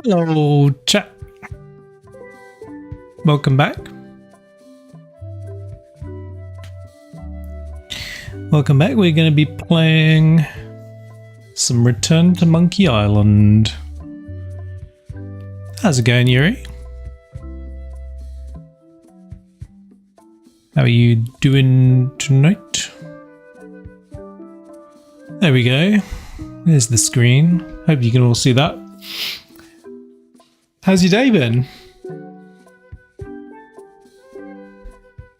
Hello, chat. Welcome back. Welcome back. We're going to be playing some Return to Monkey Island. How's it going, Yuri? How are you doing tonight? There we go. There's the screen. Hope you can all see that. How's your day been?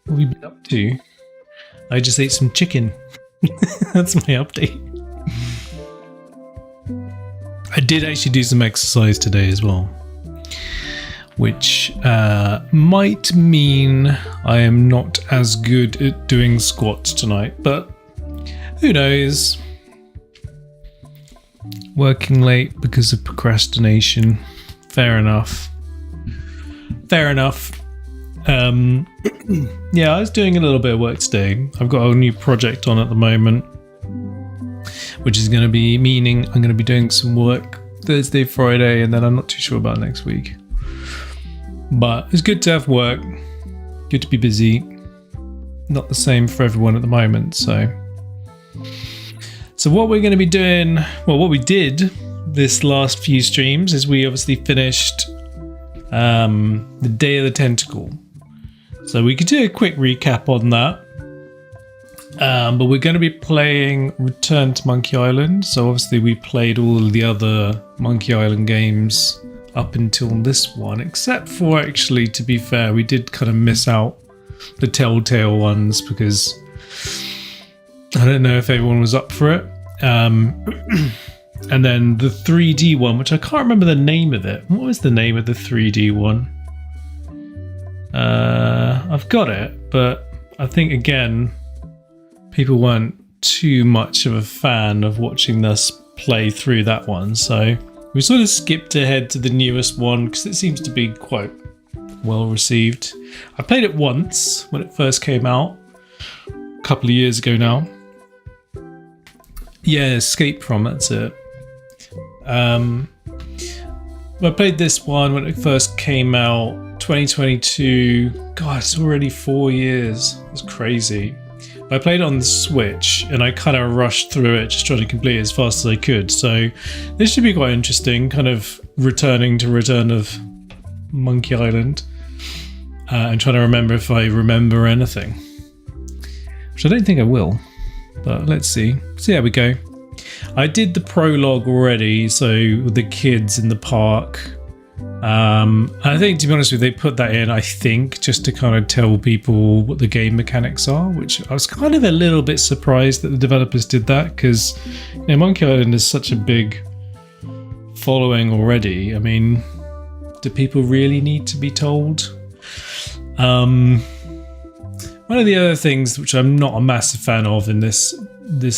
What have you been up to? I just ate some chicken. That's my update. I did actually do some exercise today as well, which might mean I am not as good at doing squats tonight, but who knows? Working late because of procrastination. Fair enough. Fair enough. Yeah, I was doing a little bit of work today. I've got a new project on at the moment, which is going to be meaning I'm going to be doing some work Thursday, Friday, and then I'm not too sure about next week. But it's good to have work. Good to be busy. Not the same for everyone at the moment, so what we're going to be doing, well, what we did this last few streams is we obviously finished the Day of the Tentacle. So we could do a quick recap on that. But we're going to be playing Return to Monkey Island. So obviously we played all of the other Monkey Island games up until this one, except for, actually, to be fair, we did kind of miss out the Telltale ones because I don't know if everyone was up for it. And then the 3D one, which I can't remember the name of it. What was the name of the 3D one? I've got it, but I think, again, people weren't too much of a fan of watching us play through that one. So we sort of skipped ahead to the newest one because it seems to be quite well received. I played it once when it first came out, a couple of years ago now. Yeah, Escape From, that's it. I played this one when it first came out, 2022. God, it's already 4 years. It's crazy. I played it on the Switch and I kind of rushed through it, just trying to complete it as fast as I could. So this should be quite interesting, kind of returning to Return of Monkey Island and trying to remember if I remember anything, which I don't think I will. But let's see how we go. I did the prologue already, so with the kids in the park. I think, to be honest with you, they put that in, I think, just to kind of tell people what the game mechanics are, which I was kind of a little bit surprised that the developers did that, because Monkey Island is such a big following already. I mean, do people really need to be told? One of the other things which I'm not a massive fan of in this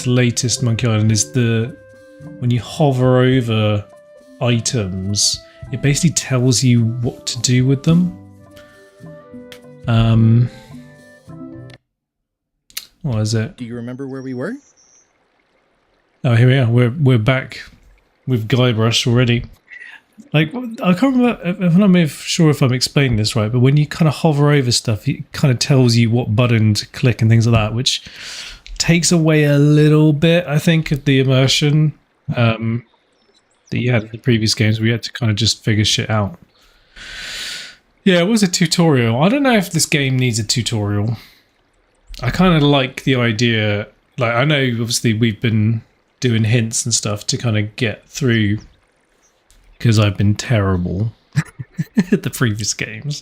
latest Monkey Island is when you hover over items, it basically tells you what to do with them. What is it? Do you remember where we were? Oh, here we are. We're back with Guybrush already. Like, I can't remember, I'm not sure if I'm explaining this right, but when you kind of hover over stuff, it kind of tells you what button to click and things like that, which takes away a little bit, I think, of the immersion that you had in the previous games, where you had to kind of just figure shit out. Yeah, it was a tutorial. I don't know if this game needs a tutorial. I kind of like the idea, like, I know obviously we've been doing hints and stuff to kind of get through, because I've been terrible at the previous games.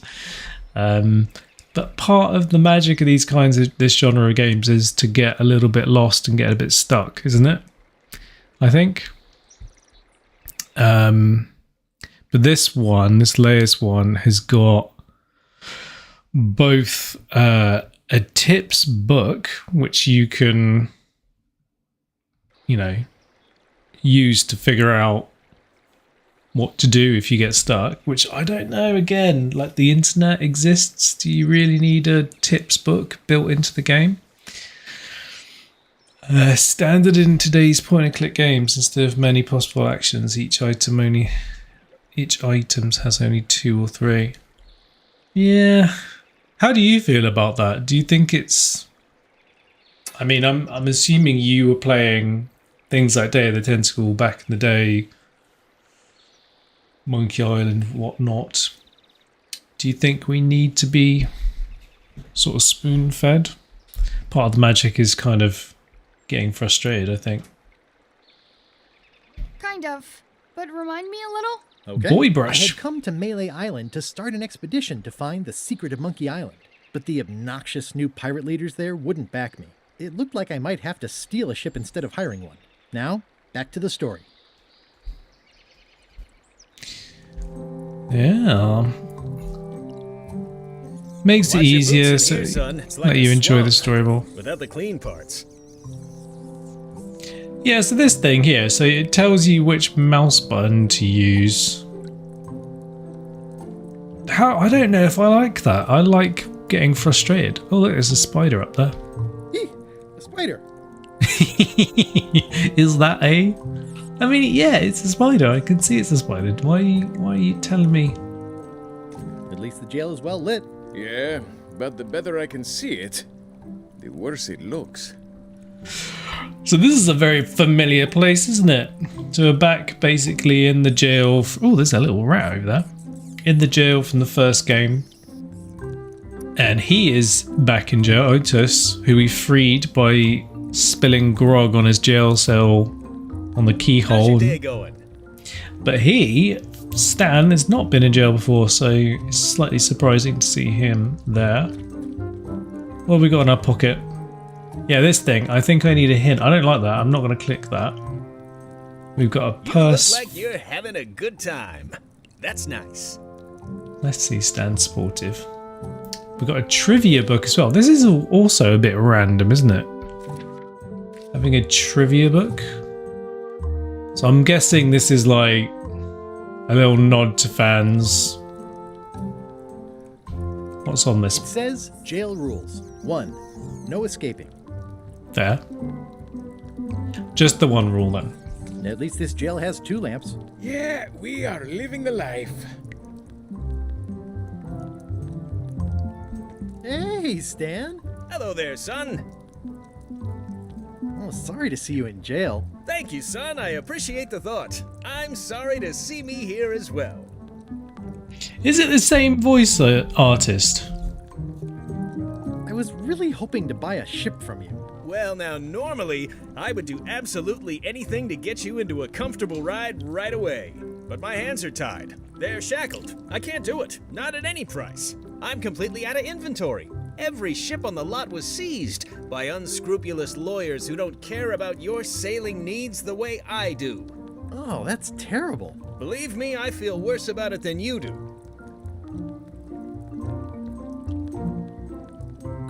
But part of the magic of this genre of games is to get a little bit lost and get a bit stuck, isn't it? I think. But this latest one, has got both a tips book, which you can, use to figure out what to do if you get stuck, which I don't know, again, like, the internet exists. Do you really need a tips book built into the game? Standard in today's point-and-click games, instead of many possible actions, each item only each item has only 2 or 3. Yeah. How do you feel about that? Do you think it's... I mean, I'm assuming you were playing things like Day of the Tentacle back in the day, Monkey Island, whatnot. Do you think we need to be sort of spoon-fed? Part of the magic is kind of getting frustrated, I think. Kind of. But remind me a little? Okay. Boy Brush. I had come to Melee Island to start an expedition to find the secret of Monkey Island, but the obnoxious new pirate leaders there wouldn't back me. It looked like I might have to steal a ship instead of hiring one. Now, back to the story. Yeah. Makes it Watch your easier boots in so here, son. It's let like you a enjoy the swamp story more. without the clean parts. Yeah, so this thing here, so it tells you which mouse button to use. I don't know if I like that. I like getting frustrated. Oh look, there's a spider up there. Eeh, a spider. Is that a? I mean, yeah, it's a spider. I can see it's a spider. Why are you telling me? At least the jail is well lit. Yeah, but the better I can see it, the worse it looks. So this is a very familiar place, isn't it? So we're back basically in the jail. Oh, there's a little rat over there. In the jail from the first game. And he is back in jail, Otis, who we freed by spilling grog on his jail cell on the How's keyhole. your day going? But Stan, has not been in jail before, so it's slightly surprising to see him there. What have we got in our pocket? Yeah, this thing. I think I need a hint. I don't like that. I'm not going to click that. We've got a purse. You look like you're having a good time. That's nice. Let's see, Stan Sportive. We've got a trivia book as well. This is also a bit random, isn't it? Having a trivia book. So I'm guessing this is like a little nod to fans. What's on this? It says jail rules. 1. No escaping. There. Just the one rule then. At least this jail has 2 lamps. Yeah, we are living the life. Hey, Stan. Hello there, son. Oh, sorry to see you in jail. Thank you, son. I appreciate the thought. I'm sorry to see me here as well. Is it the same voice artist? I was really hoping to buy a ship from you. Well, now, normally, I would do absolutely anything to get you into a comfortable ride right away. But my hands are tied. They're shackled. I can't do it. Not at any price. I'm completely out of inventory. Every ship on the lot was seized by unscrupulous lawyers who don't care about your sailing needs the way I do. Oh, that's terrible. Believe me, I feel worse about it than you do.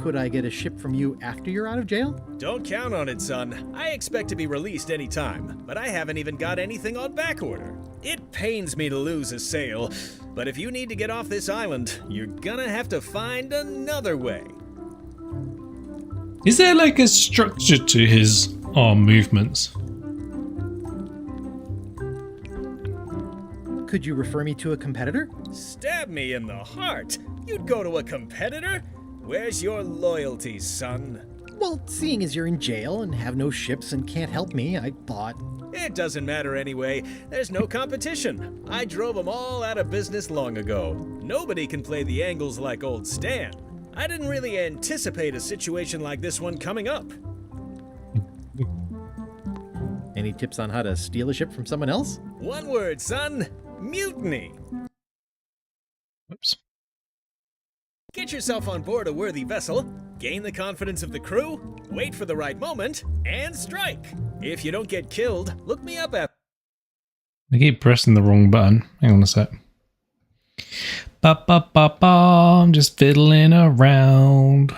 Could I get a ship from you after you're out of jail? Don't count on it, son. I expect to be released any time, but I haven't even got anything on back order. It pains me to lose a sail, but if you need to get off this island, you're gonna have to find another way. Is there like a structure to his arm movements? Could you refer me to a competitor? Stab me in the heart. You'd go to a competitor? Where's your loyalty, son? Well, seeing as you're in jail and have no ships and can't help me, I thought... It doesn't matter anyway. There's no competition. I drove them all out of business long ago. Nobody can play the angles like old Stan. I didn't really anticipate a situation like this one coming up. Any tips on how to steal a ship from someone else? One word, son. Mutiny. Whoops. Get yourself on board a worthy vessel, gain the confidence of the crew, wait for the right moment, and strike. If you don't get killed, look me up at... I keep pressing the wrong button. Hang on a sec. Ba ba ba ba. I'm just fiddling around.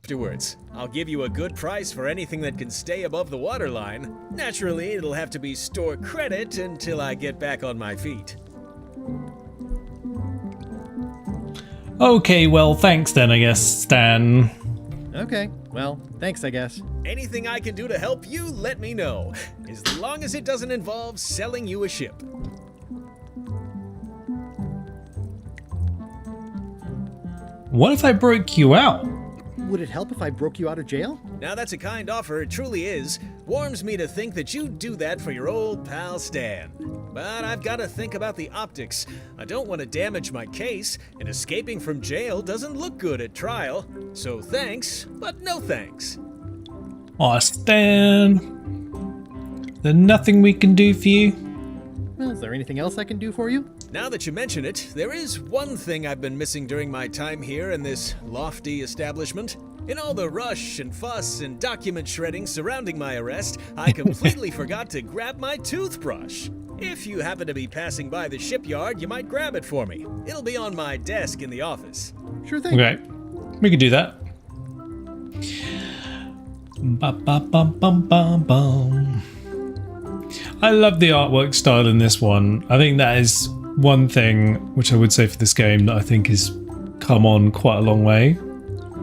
Afterwards, I'll give you a good price for anything that can stay above the waterline. Naturally, it'll have to be store credit until I get back on my feet. Okay, well, thanks then, I guess, Stan. Okay, well, thanks, I guess. Anything I can do to help you, let me know. As long as it doesn't involve selling you a ship. What if I broke you out? Would it help if I broke you out of jail? Now that's a kind offer, it truly is. Warms me to think that you'd do that for your old pal Stan. But I've got to think about the optics. I don't want to damage my case, and escaping from jail doesn't look good at trial. So thanks, but no thanks. Aw, Stan. There's nothing we can do for you? Well, is there anything else I can do for you? Now that you mention it, there is one thing I've been missing during my time here in this lofty establishment. In all the rush and fuss and document shredding surrounding my arrest, I completely forgot to grab my toothbrush. If you happen to be passing by the shipyard, you might grab it for me. It'll be on my desk in the office. Sure thing. Okay, we can do that. Ba-ba-bum-bum-bum-bum. I love the artwork style in this one. I think that is one thing which I would say for this game that I think has come on quite a long way.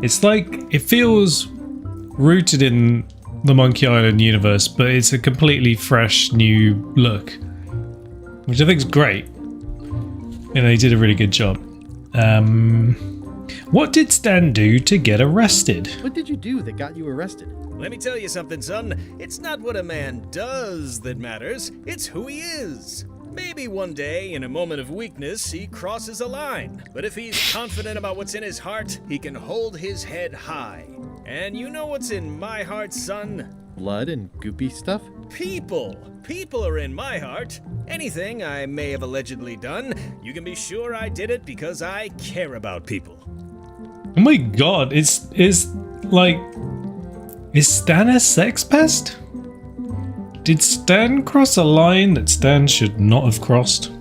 It's like, it feels rooted in the Monkey Island universe, but it's a completely fresh new look, which I think is great. You know, they did a really good job. What did Stan do to get arrested? What did you do that got you arrested? Let me tell you something, son. It's not what a man does that matters, it's who he is. Maybe one day, in a moment of weakness, he crosses a line. But if he's confident about what's in his heart, he can hold his head high. And you know what's in my heart, son? Blood and goopy stuff? People. People are in my heart. Anything I may have allegedly done, you can be sure I did it because I care about people. Oh my god, is Stan a sex pest? Did Stan cross a line that Stan should not have crossed?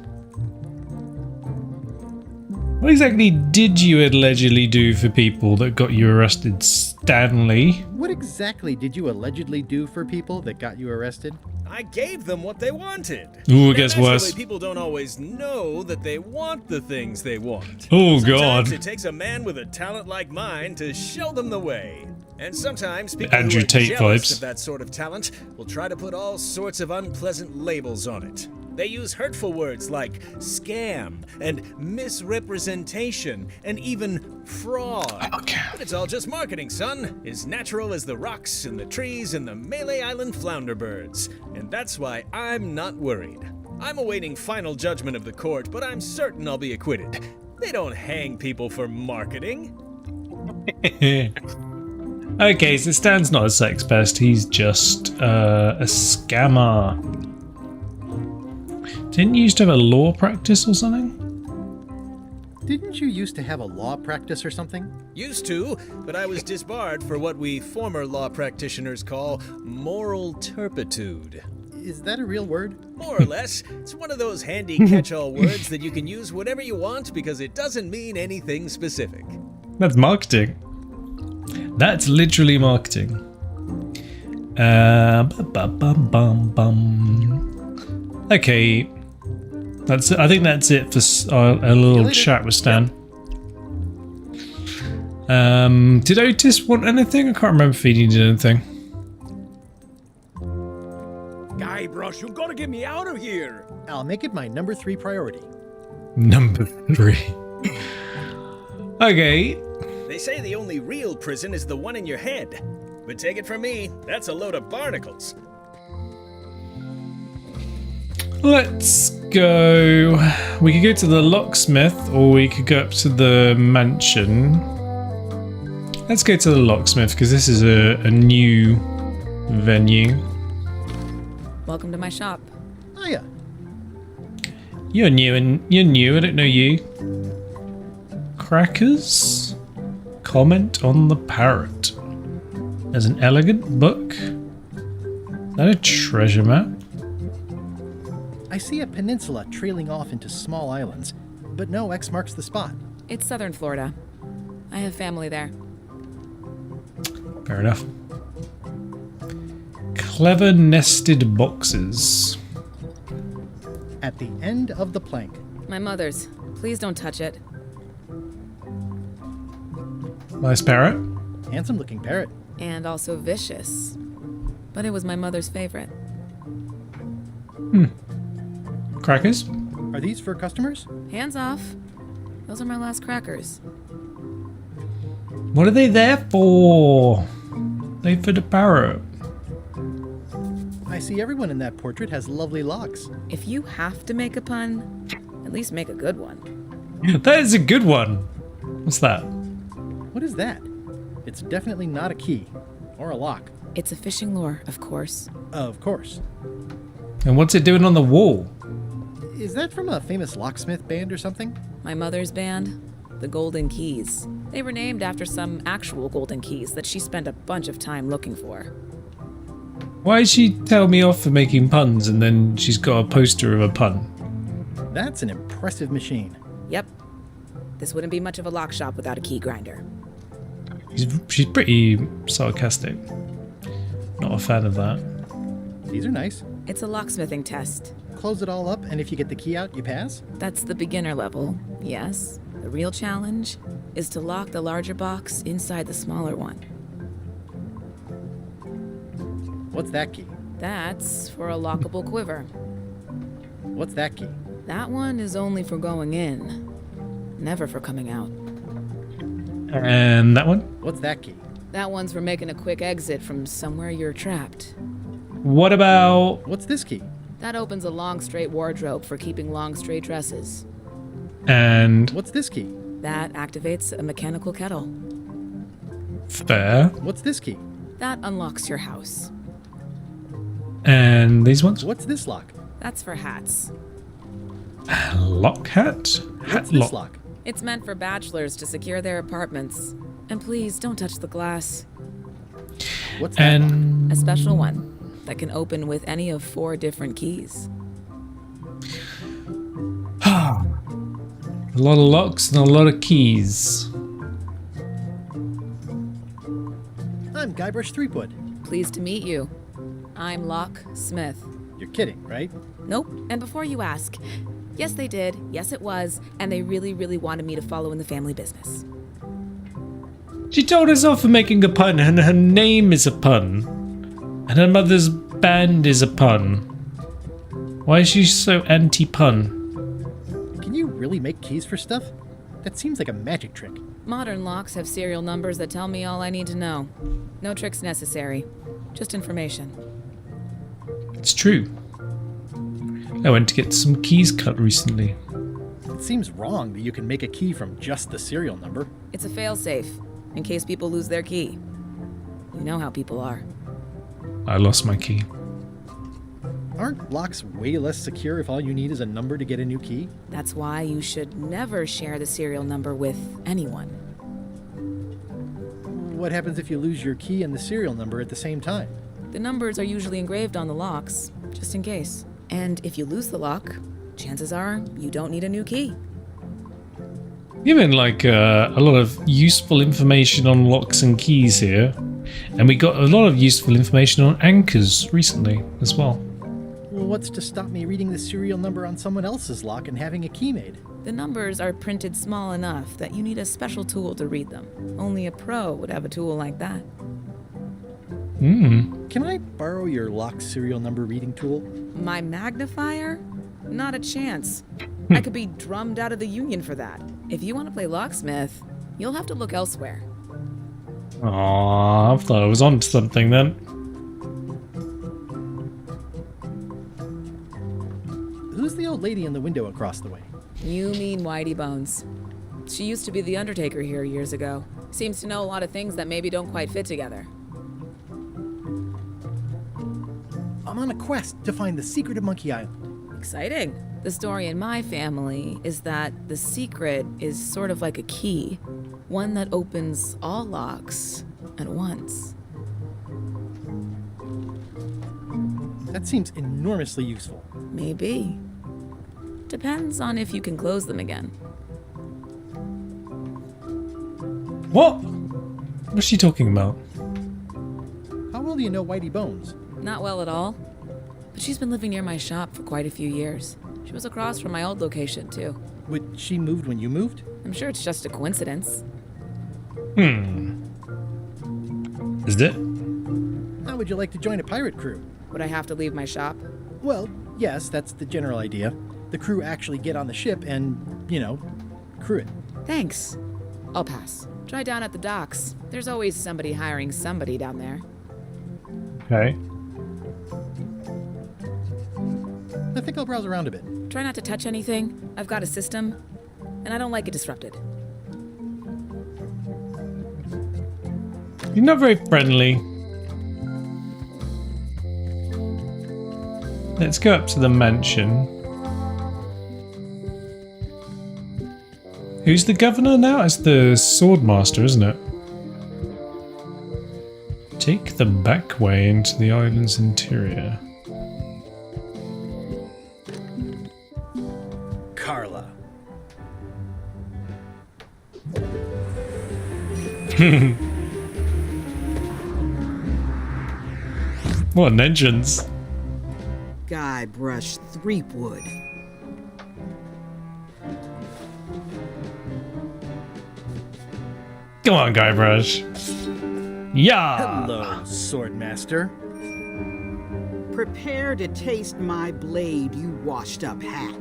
What exactly did you allegedly do for people that got you arrested, Stanley? What exactly did you allegedly do for people that got you arrested? I gave them what they wanted. Ooh, it Now, gets worse. naturally, people don't always know that they want the things they want. Oh Sometimes god. it takes a man with a talent like mine to show them the way. And sometimes people Andrew who are Tate jealous vibes. of that sort of talent will try to put all sorts of unpleasant labels on it. They use hurtful words like scam and misrepresentation and even fraud. Okay. But it's all just marketing, son. As natural as the rocks and the trees and the Malay Island flounder birds. And that's why I'm not worried. I'm awaiting final judgment of the court, but I'm certain I'll be acquitted. They don't hang people for marketing. Okay, so Stan's not a sex pest, he's just a scammer. Didn't you used to have a law practice or something? Didn't you used to have a law practice or something? Used to, but I was disbarred for what we former law practitioners call moral turpitude. Is that a real word? More or less, it's one of those handy catch-all words that you can use whatever you want because it doesn't mean anything specific. That's marketing. That's literally marketing. Bum. Okay, that's. I think that's it for a little chat with Stan. Did Otis want anything? I can't remember if he needed anything. Guybrush, you gotta get me out of here! I'll make it my number 3 priority. Number 3. Okay. They say the only real prison is the one in your head. But take it from me, that's a load of barnacles. Let's go. We could go to the locksmith, or we could go up to the mansion. Let's go to the locksmith because this is a new venue. Welcome to my shop. Hiya. You're new. I don't know you. Crackers. Comment on the parrot. There's an elegant book. Is that a treasure map? I see a peninsula trailing off into small islands, but no X marks the spot. It's southern Florida. I have family there. Fair enough. Clever nested boxes. At the end of the plank. My mother's. Please don't touch it. Nice parrot. Handsome looking parrot. And also vicious. But it was my mother's favorite. Crackers. Are these for customers? Hands off. Those are my last crackers. What are they there for? They for the parrot. I see everyone in that portrait has lovely locks. If you have to make a pun, at least make a good one. That is a good one. What's that? What is that? It's definitely not a key. Or a lock. It's a fishing lure, of course. Of course. And what's it doing on the wall? Is that from a famous locksmith band or something? My mother's band, the Golden Keys. They were named after some actual golden keys that she spent a bunch of time looking for. Why did she tell me off for making puns and then she's got a poster of a pun? That's an impressive machine. Yep. This wouldn't be much of a lock shop without a key grinder. She's pretty sarcastic. Not a fan of that. These are nice. It's a locksmithing test. Close it all up, and if you get the key out, you pass? That's the beginner level, yes. The real challenge is to lock the larger box inside the smaller one. What's that key? That's for a lockable quiver. What's that key? That one is only for going in, never for coming out. And that one? What's that key? That one's for making a quick exit from somewhere you're trapped. What about... What's this key? That opens a long straight wardrobe for keeping long straight dresses. And... What's this key? That activates a mechanical kettle. Fair. What's this key? That unlocks your house. And these ones? What's this lock? That's for hats. Lock hat? What's Hat this lock. lock? It's meant for bachelors to secure their apartments. And please, don't touch the glass. What's that lock? And... A special one that can open with any of 4 different keys. A lot of locks and a lot of keys. I'm Guybrush Threepwood. Pleased to meet you. I'm Locke Smith. You're kidding, right? Nope. And before you ask, yes, they did. Yes, it was. And they really, really wanted me to follow in the family business. She told us off for making a pun, and her name is a pun. And her mother's band is a pun. Why is she so anti-pun? Can you really make keys for stuff? That seems like a magic trick. Modern locks have serial numbers that tell me all I need to know. No tricks necessary. Just information. It's true. I went to get some keys cut recently. It seems wrong that you can make a key from just the serial number. It's a failsafe, in case people lose their key. You know how people are. I lost my key. Aren't locks way less secure if all you need is a number to get a new key? That's why you should never share the serial number with anyone. What happens if you lose your key and the serial number at the same time? The numbers are usually engraved on the locks, just in case. And if you lose the lock, chances are you don't need a new key. Given like a lot of useful information on locks and keys here, and we got a lot of useful information on anchors recently as well. Well, what's to stop me reading the serial number on someone else's lock and having a key made? The numbers are printed small enough that you need a special tool to read them. Only a pro would have a tool like that. Can I borrow your lock serial number reading tool? My magnifier? Not a chance. I could be drummed out of the union for that. If you want to play locksmith, you'll have to look elsewhere. Aww, I thought I was on to something then. Who's the old lady in the window across the way? You mean Whitey Bones. She used to be the Undertaker here years ago. Seems to know a lot of things that maybe don't quite fit together. I'm on a quest to find the secret of Monkey Island. Exciting. The story in my family is that the secret is sort of like a key, one that opens all locks at once. That seems enormously useful. Maybe. Depends on if you can close them again. What? What's she talking about? How well do you know Whitey Bones? Not well at all. But she's been living near my shop for quite a few years. She was across from my old location, too. Would she moved when you moved? I'm sure it's just a coincidence. Is it? How would you like to join a pirate crew? Would I have to leave my shop? Well, yes, that's the general idea. The crew actually get on the ship and, crew it. Thanks. I'll pass. Try down at the docks. There's always somebody hiring somebody down there. Okay. I think I'll browse around a bit. Try not to touch anything. I've got a system, and I don't like it disrupted. You're not very friendly. Let's go up to the mansion. Who's the governor now? It's the swordmaster, isn't it? Take the back way into the island's interior. Carla. What an entrance. Guybrush Threepwood. Come on, Guybrush. Yeah. Hello, Swordmaster. Prepare to taste my blade, you washed up hack.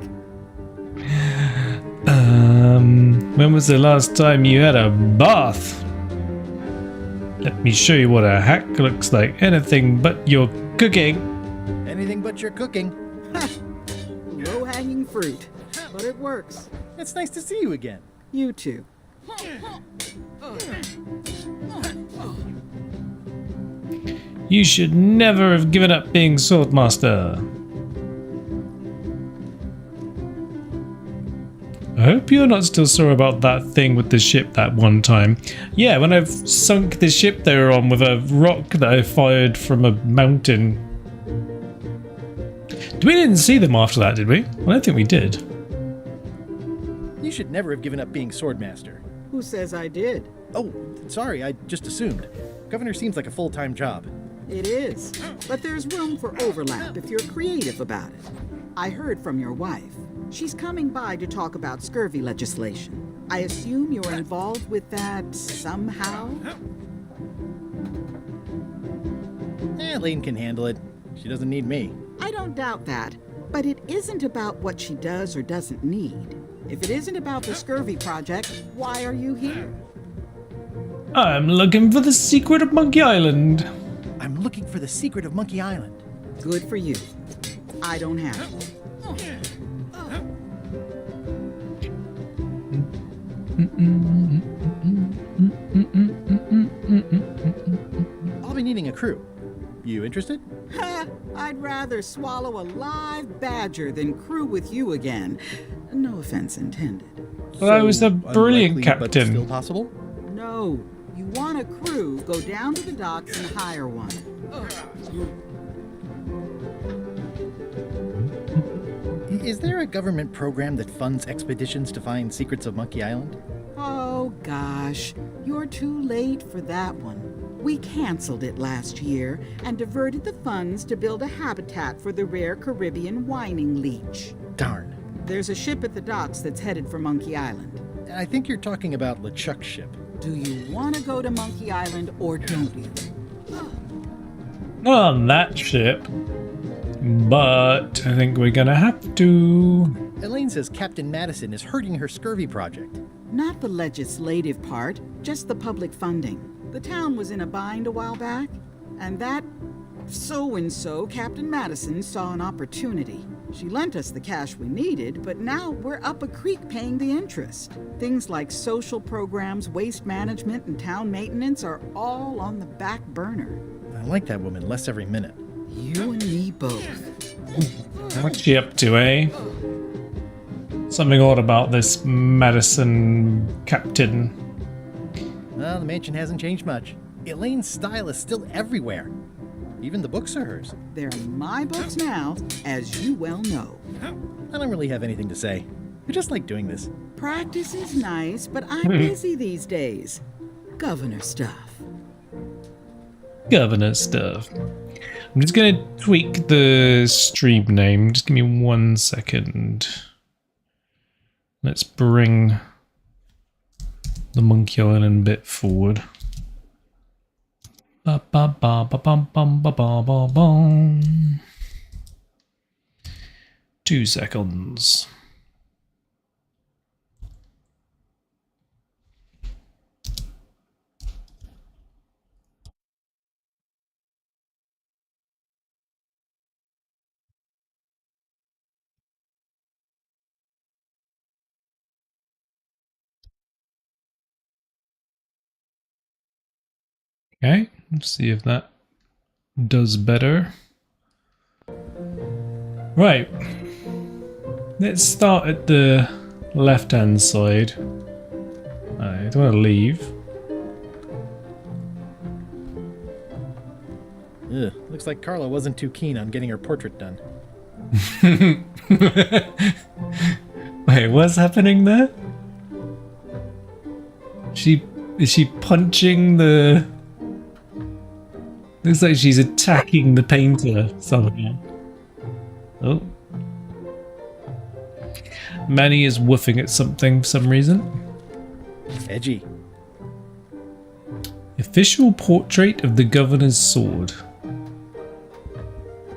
When was the last time you had a bath? Let me show you what a hack looks like. Anything but your cooking. Anything but your cooking. Low-hanging fruit, but it works. It's nice to see you again. You too. You should never have given up being swordmaster. I hope you're not still sore about that thing with the ship that one time. Yeah, when I've sunk the ship they were on with a rock that I fired from a mountain. We didn't see them after that, did we? I don't think we did. You should never have given up being Swordmaster. Who says I did? Oh, sorry, I just assumed. Governor seems like a full-time job. It is, but there's room for overlap if you're creative about it. I heard from your wife. She's coming by to talk about scurvy legislation. I assume you're involved with that somehow? Lane can handle it. She doesn't need me. I don't doubt that, but it isn't about what she does or doesn't need. If it isn't about the scurvy project, why are you here? I'm looking for the secret of Monkey Island. I'm looking for the secret of Monkey Island. Good for you. I don't have it. I'll be needing a crew. You interested? Ha! I'd rather swallow a live badger than crew with you again. No offense intended. Well, I was a brilliant unlikely, but captain. still possible? No. You want a crew, go down to the docks and hire one. Is there a government program that funds expeditions to find secrets of Monkey Island? Oh, gosh. You're too late for that one. We canceled it last year and diverted the funds to build a habitat for the rare Caribbean whining leech. Darn. There's a ship at the docks that's headed for Monkey Island. I think you're talking about LeChuck's ship. Do you want to go to Monkey Island or don't you? Not on that ship. But I think we're gonna have to. Elaine says Captain Madison is hurting her scurvy project. Not the legislative part, just the public funding. The town was in a bind a while back, and that so-and-so, Captain Madison, saw an opportunity. She lent us the cash we needed, but now we're up a creek paying the interest. Things like social programs, waste management, and town maintenance are all on the back burner. I like that woman less every minute. You and me both. What's she up to, eh? Something odd about this Madison captain. Well, the mansion hasn't changed much. Elaine's style is still everywhere. Even the books are hers. They're my books now, as you well know. I don't really have anything to say. I just like doing this. Practice is nice, but I'm busy these days. Governor stuff. Governor stuff. I'm just gonna tweak the stream name. Just give me 1 second. Let's bring the Monkey Island bit forward. Ba ba ba ba bum bum ba ba ba bum. 2 seconds. Okay, let's see if that does better. Right. Let's start at the left-hand side. I don't want to leave. Ugh, looks like Carla wasn't too keen on getting her portrait done. Wait, what's happening there? Is she punching the... Looks like she's attacking the painter somehow. Oh. Manny is woofing at something for some reason. Edgy. Official portrait of the governor's sword.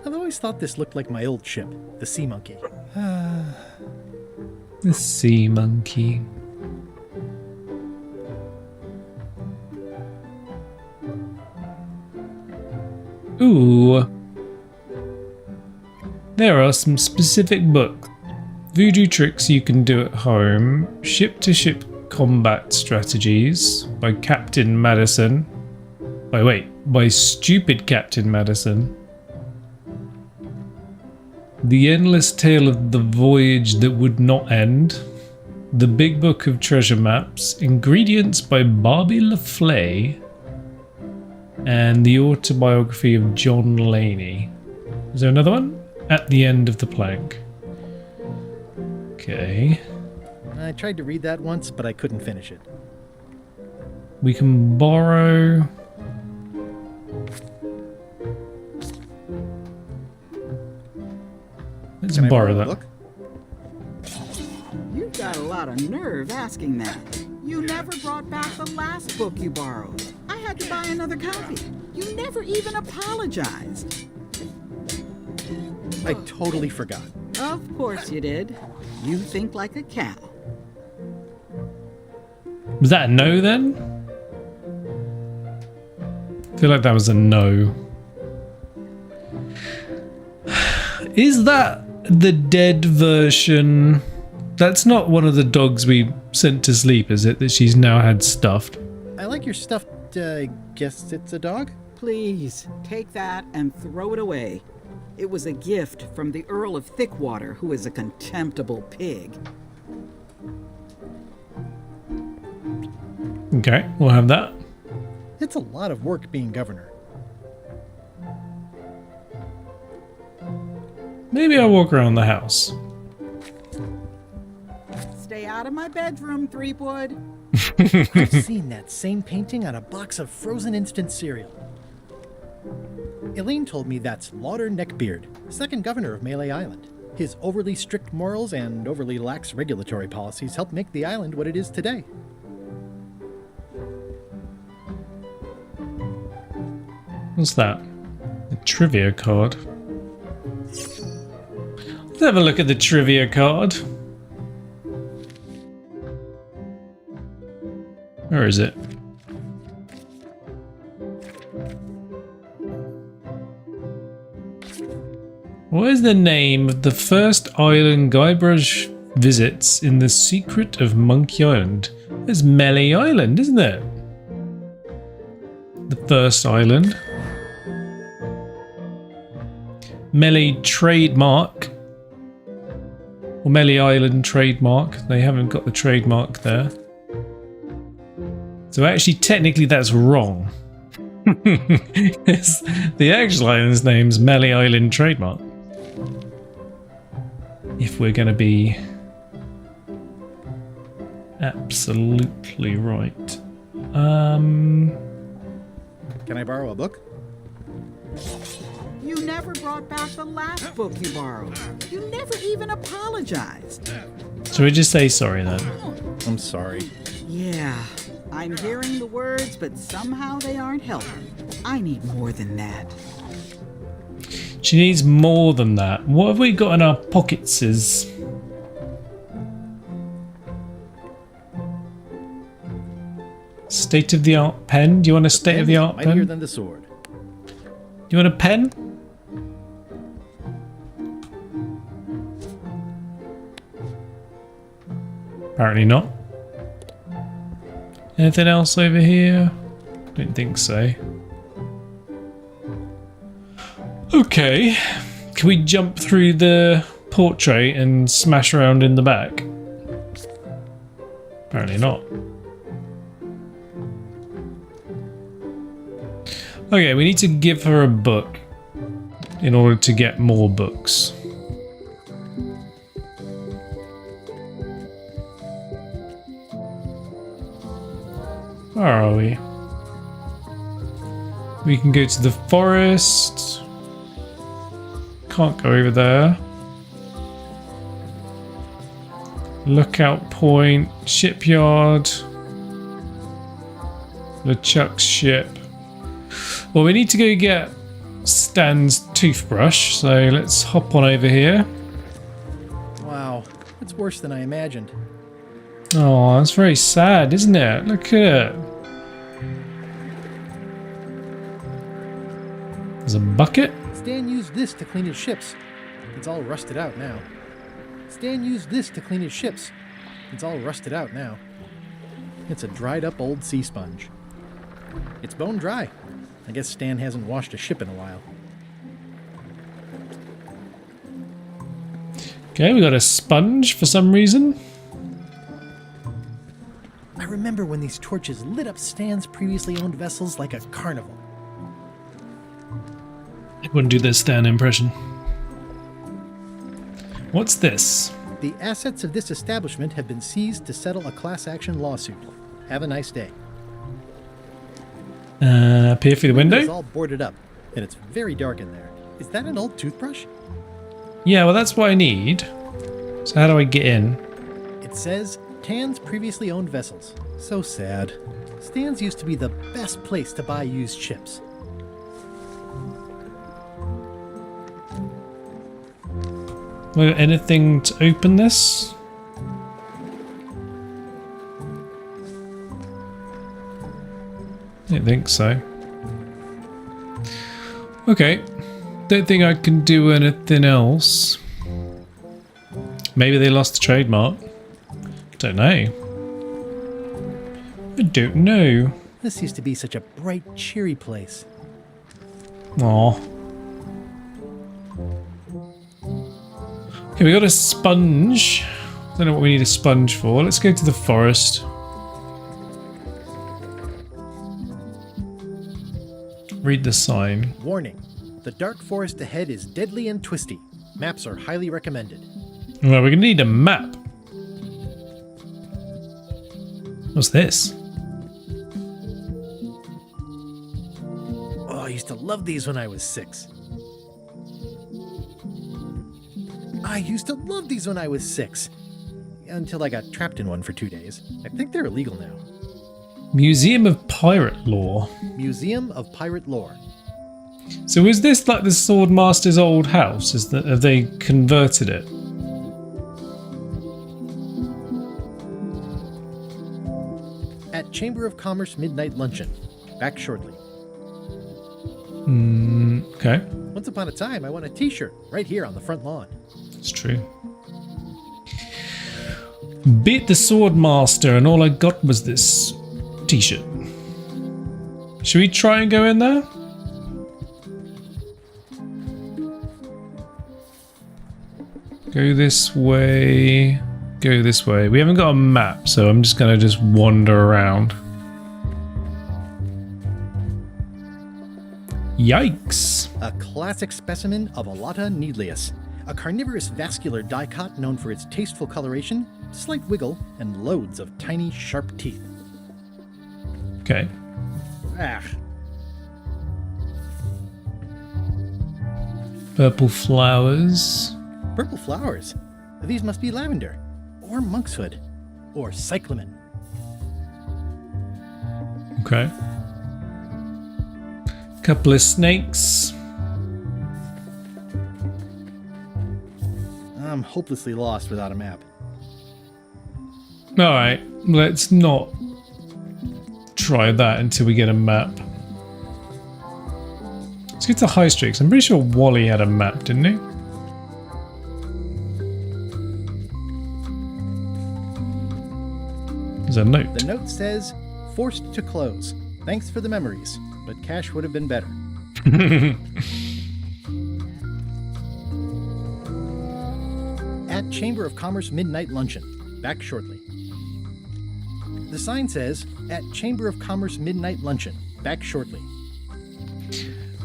I've always thought this looked like my old ship, the Sea Monkey. The sea monkey. Ooh. There are some specific books. Voodoo tricks you can do at home. Ship-to-ship combat strategies by Captain Madison. By stupid Captain Madison. The Endless Tale of the Voyage That Would Not End. The Big Book of Treasure Maps. Ingredients by Barbie LaFlay. And the autobiography of John Laney. Is there another one? At the end of the plank. Okay. I tried to read that once, but I couldn't finish it. We can borrow... Let's Can I borrow a that. book? You've got a lot of nerve asking that. You never brought back the last book you borrowed. I had to buy another copy. You never even apologized. I totally forgot. Of course you did. You think like a cow. Was that a no then? I feel like that was a no. Is that the dead version? That's not one of the dogs we sent to sleep, is it? That she's now had stuffed. I like your stuffed, guess it's a dog? Please, take that and throw it away. It was a gift from the Earl of Thickwater, who is a contemptible pig. Okay, we'll have that. It's a lot of work being governor. Maybe I'll walk around the house. Stay out of my bedroom, Threepwood. I've seen that same painting on a box of frozen instant cereal. Elaine told me that's Lauder Neckbeard, second governor of Melee Island. His overly strict morals and overly lax regulatory policies helped make the island what it is today. What's that? A trivia card. Let's have a look at the trivia card. Where is it? What is the name of the first island Guybrush visits in The Secret of Monkey Island? It's Melee Island, isn't it? The first island. Melee trademark. Or Melee Island trademark. They haven't got the trademark there. So actually, technically that's wrong. The actual island's name's Melee Island trademark. If we're going to be absolutely right. Can I borrow a book? You never brought back the last book you borrowed. You never even apologized. Should we just say sorry then? I'm sorry. Yeah, I'm hearing the words, but somehow they aren't helping. I need more than that. She needs more than that. What have we got in our pockets? State-of-the-art pen? Do you want a state-of-the-art Mightier pen? than the sword. Do you want a pen? Apparently not. Anything else over here? Don't think so. Okay. Can we jump through the portrait and smash around in the back? Apparently not. Okay, we need to give her a book in order to get more books. Where are we? We can go to the forest. Can't go over there. Lookout point, shipyard. LeChuck's ship. Well, we need to go get Stan's toothbrush, so let's hop on over here. Wow, it's worse than I imagined. Oh, that's very sad, isn't it? Look at it. There's a bucket. Stan used this to clean his ships. It's all rusted out now. Stan used this to clean his ships. It's all rusted out now. It's a dried up old sea sponge. It's bone dry. I guess Stan hasn't washed a ship in a while. Okay, we got a sponge for some reason. I remember when these torches lit up Stan's previously owned vessels like a carnival. I wouldn't do the Stan impression. What's this? The assets of this establishment have been seized to settle a class action lawsuit. Have a nice day. Peer through the window? It's all boarded up, and it's very dark in there. Is that an old toothbrush? Yeah, well that's what I need. So how do I get in? It says Tan's previously owned vessels. So sad. Stan's used to be the best place to buy used ships. Well, anything to open this? I don't think so. Okay. Don't think I can do anything else. Maybe they lost the trademark. Don't know. I don't know. This used to be such a bright, cheery place. Aw. Okay, we got a sponge. Don't know what we need a sponge for. Let's go to the forest. Read the sign. Warning. The dark forest ahead is deadly and twisty. Maps are highly recommended. Well, we're gonna need a map. What's this? Oh, I used to love these when I was 6. I used to love these when I was 6. Until I got trapped in one for 2 days. I think they're illegal now. Museum of Pirate Lore. Museum of Pirate Lore. So is this like the Swordmaster's old house? Have they converted it? At Chamber of Commerce Midnight Luncheon. Back shortly. Okay, Once upon a time, I won a t-shirt right here on the front lawn. it's true. Beat the Swordmaster and all I got was this t-shirt. Should we try and go in there? Go this way. Go this way. We haven't got a map, so I'm just gonna wander around. Yikes. A classic specimen of Alata needlius, a carnivorous vascular dicot known for its tasteful coloration, slight wiggle, and loads of tiny, sharp teeth. Okay. Ah, Purple flowers. purple flowers. These must be lavender, or monkshood, or cyclamen. Okay. Couple of snakes. I'm hopelessly lost without a map. Alright, let's not try that until we get a map. Let's get to High Street, 'cause I'm pretty sure Wally had a map, didn't he? There's a note. The note says, "Forced to close. Thanks for the memories, but cash would have been better." At Chamber of Commerce Midnight Luncheon. Back shortly. The sign says, at Chamber of Commerce Midnight Luncheon. Back shortly.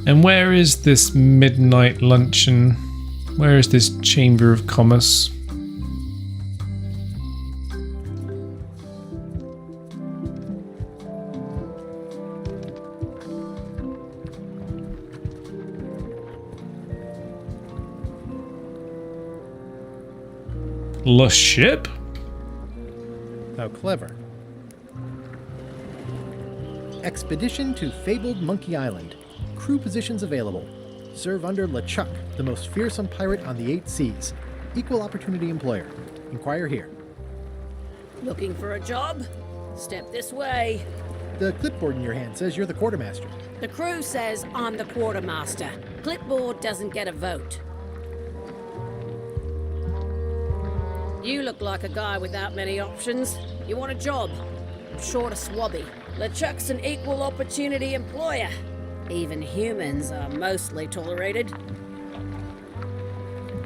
And where is this midnight luncheon? Where is this Chamber of Commerce? The ship? How clever. Expedition to Fabled Monkey Island. Crew positions available. Serve under LeChuck, the most fearsome pirate on the 8 seas. Equal opportunity employer. Inquire here. Looking for a job? Step this way. The clipboard in your hand says you're the quartermaster. The crew says I'm the quartermaster. Clipboard doesn't get a vote. You look like a guy without many options. You want a job? I'm short of swabby. LeChuck's an equal opportunity employer. Even humans are mostly tolerated.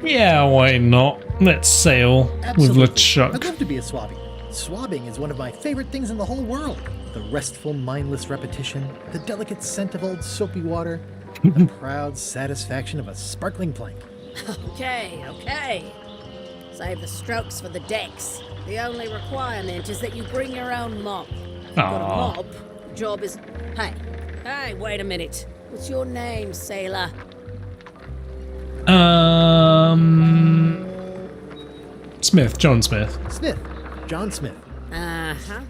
Yeah, why not? Let's sail Absolutely. with LeChuck. I'd love to be a swabby. Swabbing is one of my favorite things in the whole world. The restful, mindless repetition, the delicate scent of old soapy water, the proud satisfaction of a sparkling plank. Okay. Save the strokes for the decks. The only requirement is that you bring your own mop. Got a Aww. mop? Job is... Hey, wait a minute. What's your name, sailor? Smith, John Smith. Smith. John Smith. Uh-huh.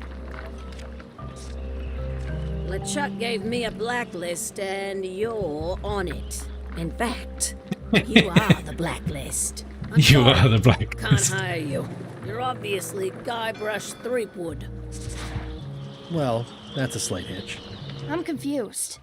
LeChuck gave me a blacklist and you're on it. In fact, you are the blacklist. I'm You sorry, are the Can't blacklist. hire you. You're obviously Guybrush Threepwood. Well, that's a slight hitch. I'm confused.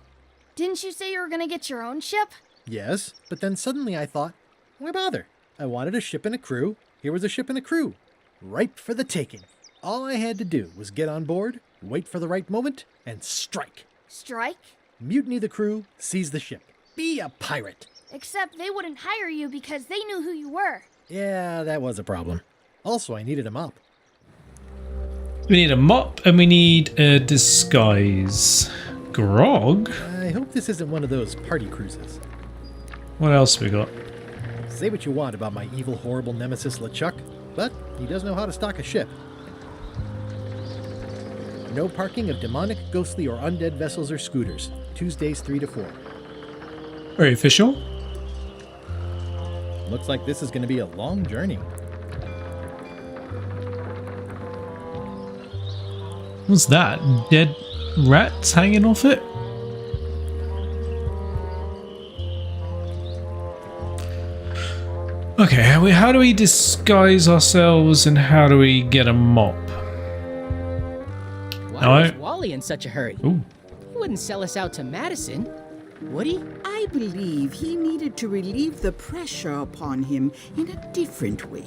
Didn't you say you were gonna get your own ship? Yes, but then suddenly I thought, why bother? I wanted a ship and a crew. Here was a ship and a crew. Ripe for the taking. All I had to do was get on board, wait for the right moment, and strike. Strike? Mutiny the crew, seize the ship. Be a pirate. Except they wouldn't hire you because they knew who you were. Yeah, that was a problem. Also, I needed a mop. We need a mop and we need a disguise. Grog? I hope this isn't one of those party cruises. What else we got? Say what you want about my evil, horrible nemesis LeChuck, but he does know how to stock a ship. No parking of demonic, ghostly, or undead vessels or scooters. Tuesdays 3 to 4. Very official. Looks like this is going to be a long journey. What's that? Dead rats hanging off it? Okay, how do we disguise ourselves and how do we get a mop? Why was Wally in such a hurry? Ooh. He wouldn't sell us out to Madison, would he? I believe he needed to relieve the pressure upon him in a different way.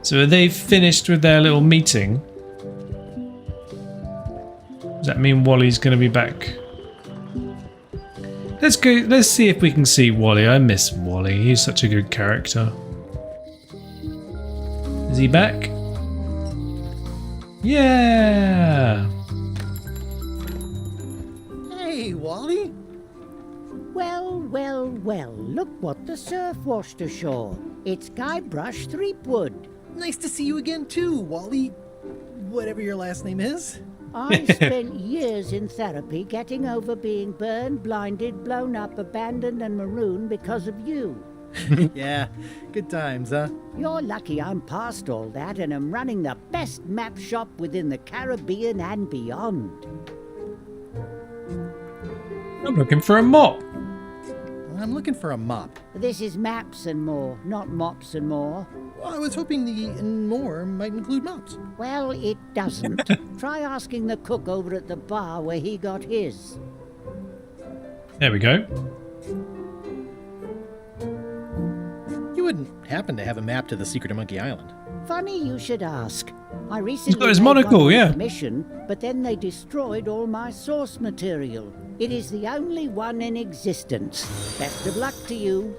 So are they finished with their little meeting? Does that mean Wally's going to be back? Let's go. Let's see if we can see Wally. I miss Wally. He's such a good character. Is he back? Yeah. Hey, Wally! Well, look what the surf washed ashore. It's Guybrush Threepwood. Nice to see you again, too, Wally. Whatever your last name is. I spent years in therapy getting over being burned, blinded, blown up, abandoned, and marooned because of you. Yeah, good times, huh? You're lucky I'm past all that and am running the best map shop within the Caribbean and beyond. I'm looking for a mop. I'm looking for a mop. This is maps and more, not mops and more. I was hoping the and more might include mops. Well, it doesn't. Try asking the cook over at the bar where he got his. There we go. You wouldn't happen to have a map to the secret of Monkey Island. Funny you should ask. I recently got his made monocle, one yeah. mission, but then they destroyed all my source material. It is the only one in existence. Best of luck to you.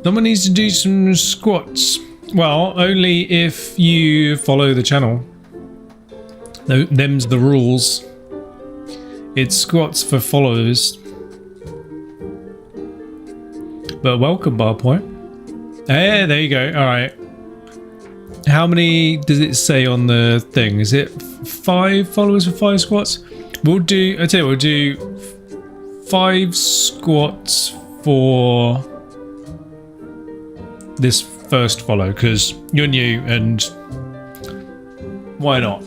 Someone needs to do some squats. Well, only if you follow the channel. Them's the rules. It's squats for followers. But welcome, Barpoint. Hey, there you go. All right. How many does it say on the thing? Is it 5 followers for 5 squats? We'll do. I tell you, we'll do 5 squats for this first follow because you're new and why not?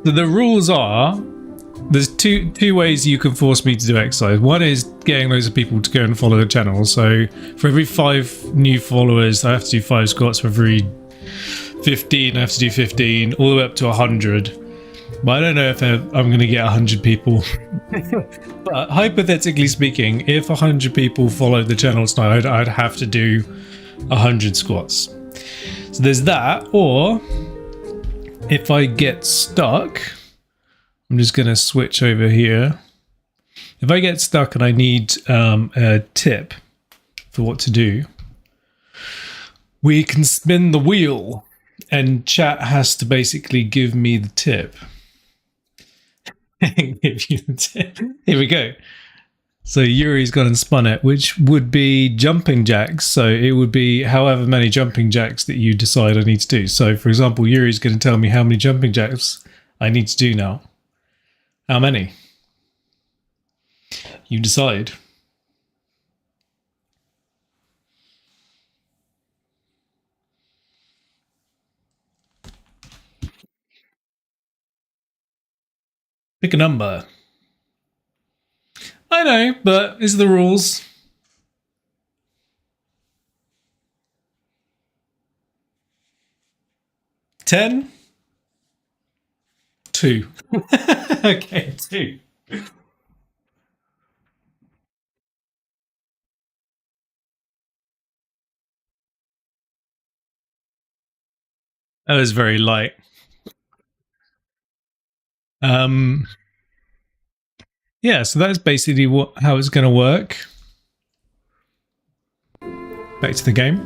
So the rules are, there's two ways you can force me to do exercise. One is getting loads of people to go and follow the channel. So for every 5 new followers, I have to do 5 squats. For every 15, I have to do 15, all the way up to 100. But I don't know if I'm going to get 100 people. But hypothetically speaking, if 100 people followed the channel tonight, I'd have to do 100 squats. So there's that, or if I get stuck, I'm just going to switch over here. If I get stuck and I need a tip for what to do, we can spin the wheel and chat has to basically give me the tip. Give you the tip. Here we go. So Yuri's gone and spun it, which would be jumping jacks. So it would be however many jumping jacks that you decide I need to do. So for example, Yuri's going to tell me how many jumping jacks I need to do now. How many? You decide. Pick a number. I know, but these are the rules. $10? 2. Okay, 2. That was very light. Yeah, so that's basically how it's going to work. Back to the game.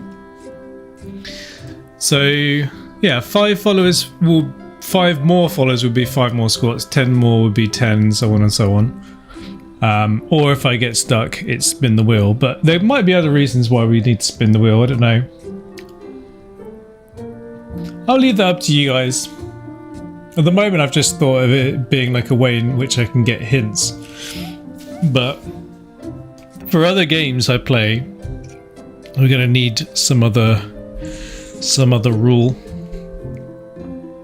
So yeah, 5 more followers would be 5 more squats, 10 more would be 10, so on and so on. Or if I get stuck, it's spin the wheel. But there might be other reasons why we need to spin the wheel, I don't know. I'll leave that up to you guys. At the moment, I've just thought of it being like a way in which I can get hints. But for other games I play, we're going to need some other rule.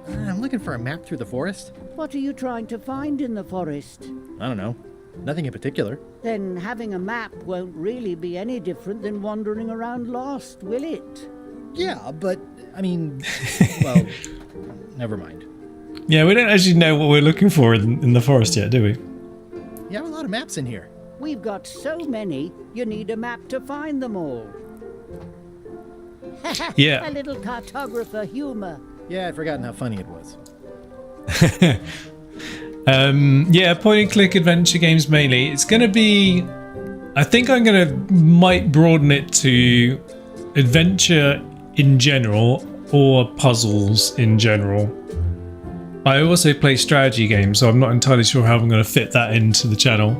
I'm looking for a map through the forest. What are you trying to find in the forest? I don't know. Nothing in particular. Then having a map won't really be any different than wandering around lost, will it? Yeah, but, I mean, well, never mind. Yeah, we don't actually know what we're looking for in the forest yet, do we? You have a lot of maps in here. We've got so many, you need a map to find them all. Yeah. A little cartographer humor. Yeah, I'd forgotten how funny it was. Yeah, point and click adventure games mainly. It's going to be, I think I'm going to might broaden it to adventure in general or puzzles in general. I also play strategy games, so I'm not entirely sure how I'm going to fit that into the channel.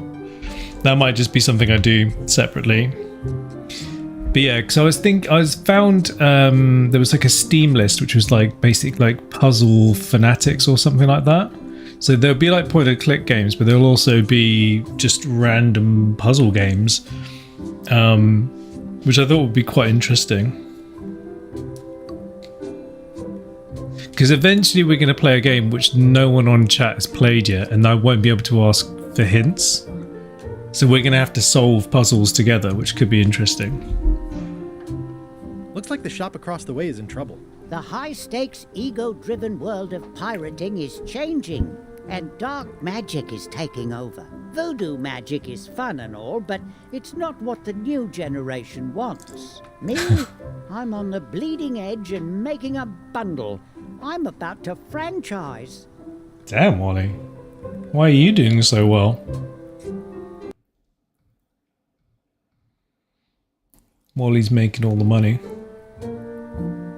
That might just be something I do separately. But yeah, because I found there was like a Steam list which was like basic like puzzle fanatics or something like that. So there'll be like point and click games, but there'll also be just random puzzle games, which I thought would be quite interesting. Because eventually we're going to play a game which no one on chat has played yet, and I won't be able to ask for hints. So we're going to have to solve puzzles together, which could be interesting. Looks like the shop across the way is in trouble. The high-stakes, ego-driven world of pirating is changing, and dark magic is taking over. Voodoo magic is fun and all, but it's not what the new generation wants. Me, I'm on the bleeding edge and making a bundle. I'm about to franchise. Damn, Wally. Why are you doing so well? Wally's making all the money.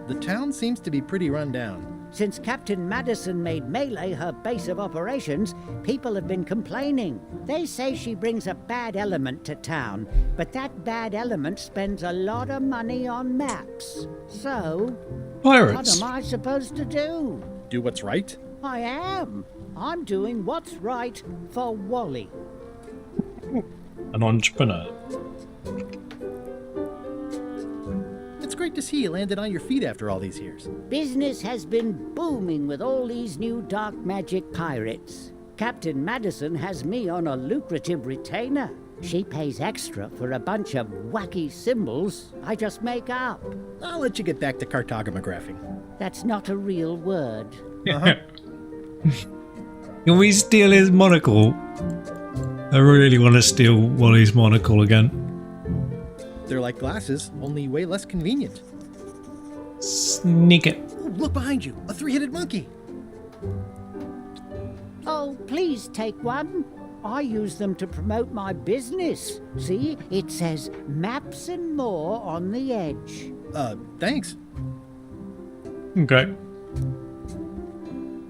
The town seems to be pretty run down. Since Captain Madison made Melee her base of operations, people have been complaining. They say she brings a bad element to town, but that bad element spends a lot of money on maps. So, Pirates. what am I supposed to do? Do what's right? I am. I'm doing what's right for Wally. An entrepreneur. It's great to see you landed on your feet after all these years. Business has been booming with all these new dark magic pirates. Captain Madison has me on a lucrative retainer. She pays extra for a bunch of wacky symbols I just make up. I'll let you get back to cartographing. That's not a real word. Can we steal his monocle? I really want to steal Wally's monocle again. They're like glasses, only way less convenient. Sneak it. Ooh, look behind you, a three-headed monkey. Oh, please take one. I use them to promote my business. See, it says maps and more on the edge. Thanks. Okay.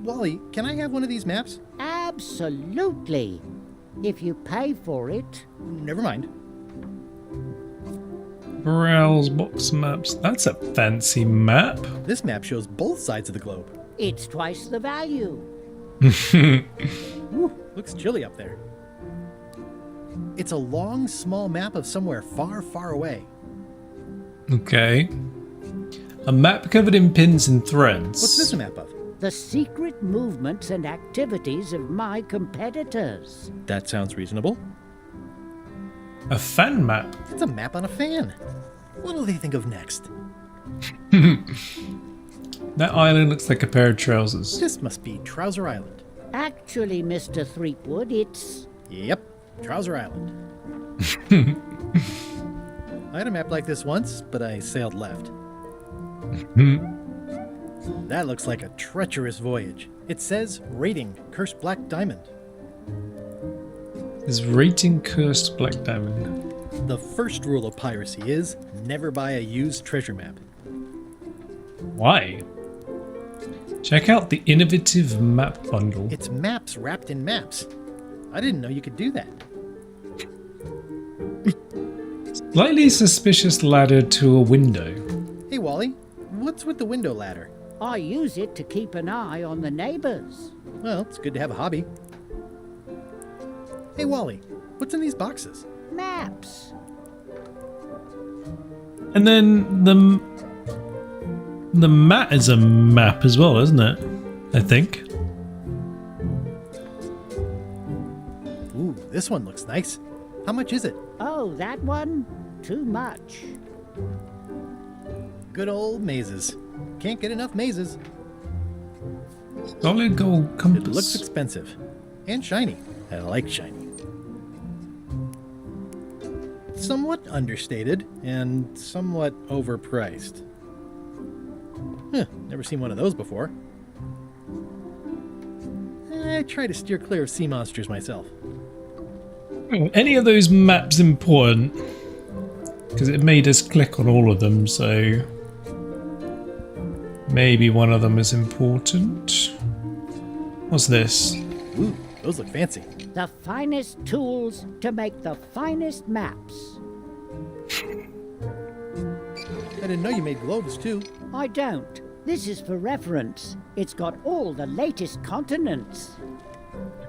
Wally, can I have one of these maps? Absolutely. If you pay for it. Never mind. Browse box maps. That's a fancy map. This map shows both sides of the globe. It's twice the value. Ooh, looks chilly up there. It's a long, small map of somewhere far, far away. Okay. A map covered in pins and threads. What's this a map of? The secret movements and activities of my competitors. That sounds reasonable. A fan map. It's a map on a fan. What'll they think of next? That island looks like a pair of trousers. This must be Trouser Island. Actually, Mr. Threepwood, it's... Yep, Trouser Island. I had a map like this once, but I sailed left. That looks like a treacherous voyage. It says, rating, Cursed Black Diamond. Is rating Cursed Black Diamond. The first rule of piracy is, never buy a used treasure map. Why? Check out the innovative map bundle. It's maps wrapped in maps. I didn't know you could do that. Slightly suspicious ladder to a window. Hey Wally, what's with the window ladder? I use it to keep an eye on the neighbors. Well, it's good to have a hobby. Hey Wally, what's in these boxes? Maps. And then the mat is a map as well, isn't it? I think. Ooh, this one looks nice. How much is it? Oh, that one? Too much. Good old mazes. Can't get enough mazes. Solid gold compass. It looks expensive. And shiny. I like shiny. Somewhat understated and somewhat overpriced. Never seen one of those before. I try to steer clear of sea monsters myself. Any of those maps important? Because it made us click on all of them, so maybe one of them is important. What's this? Ooh, those look fancy. The finest tools to make the finest maps. I didn't know you made globes too. I don't. This is for reference. It's got all the latest continents.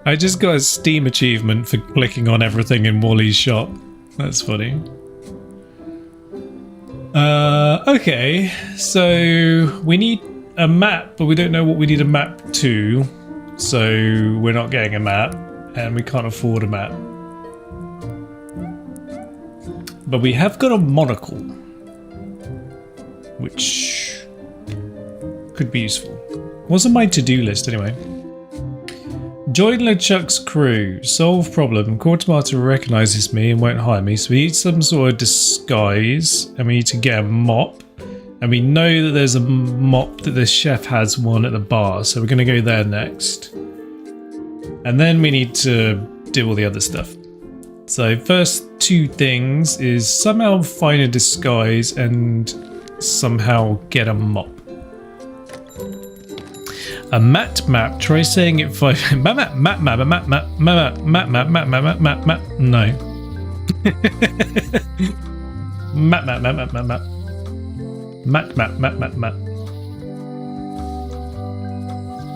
I just got a Steam achievement for clicking on everything in Wally's shop. That's funny. Okay, so we need a map, but we don't know what we need a map to. So we're not getting a map, and we can't afford a map. But we have got a monocle. which could be useful. What's on my to-do list anyway? Join LeChuck's crew. Solve problem. Quartermaster recognizes me and won't hire me, so we need some sort of disguise, and we need to get a mop. And we know that there's a mop, that the chef has one at the bar, so we're going to go there next. And then we need to do all the other stuff. So first two things is somehow find a disguise and somehow get a mop. A map. Try saying it 5. Map. No. Map.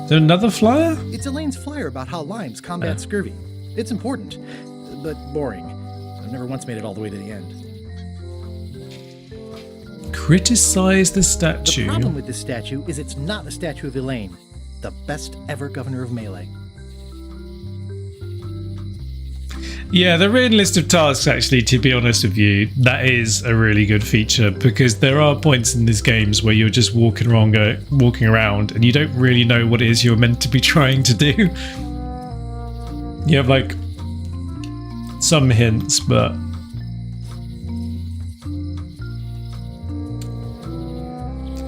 Is there another flyer? It's Elaine's flyer about how limes combat scurvy. It's important, but boring. I've never once made it all the way to the end. Criticize the statue. The problem with this statue is it's not a statue of Elaine, the best ever governor of Melee. Yeah, the written list of tasks, actually, to be honest with you, that is a really good feature, because there are points in these games where you're just walking around and you don't really know what it is you're meant to be trying to do. You have like some hints, but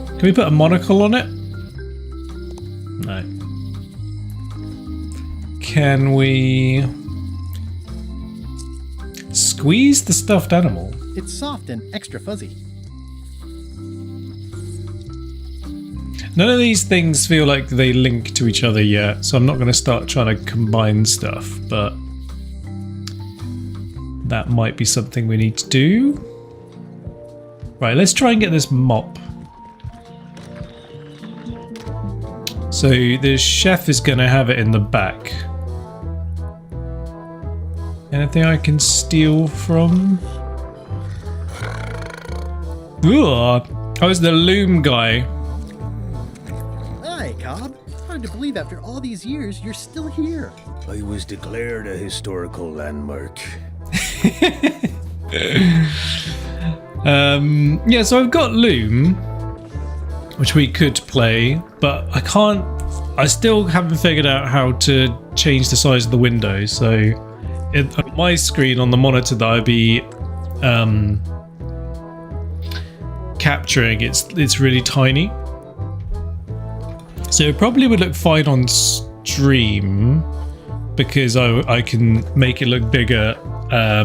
can we put a monocle on it? No. Can we squeeze the stuffed animal? It's soft and extra fuzzy. None of these things feel like they link to each other yet, so I'm not going to start trying to combine stuff, but that might be something we need to do. Right, let's try and get this mop. So the chef is going to have it in the back. Anything I can steal from? Ooh, I was the loom guy. Hi, Cobb. It's hard to believe after all these years you're still here. I was declared a historical landmark. Yeah, so I've got loom, which we could play, but I still haven't figured out how to change the size of the window, so on my screen on the monitor that I'd be capturing, it's really tiny. So it probably would look fine on stream because I can make it look bigger. I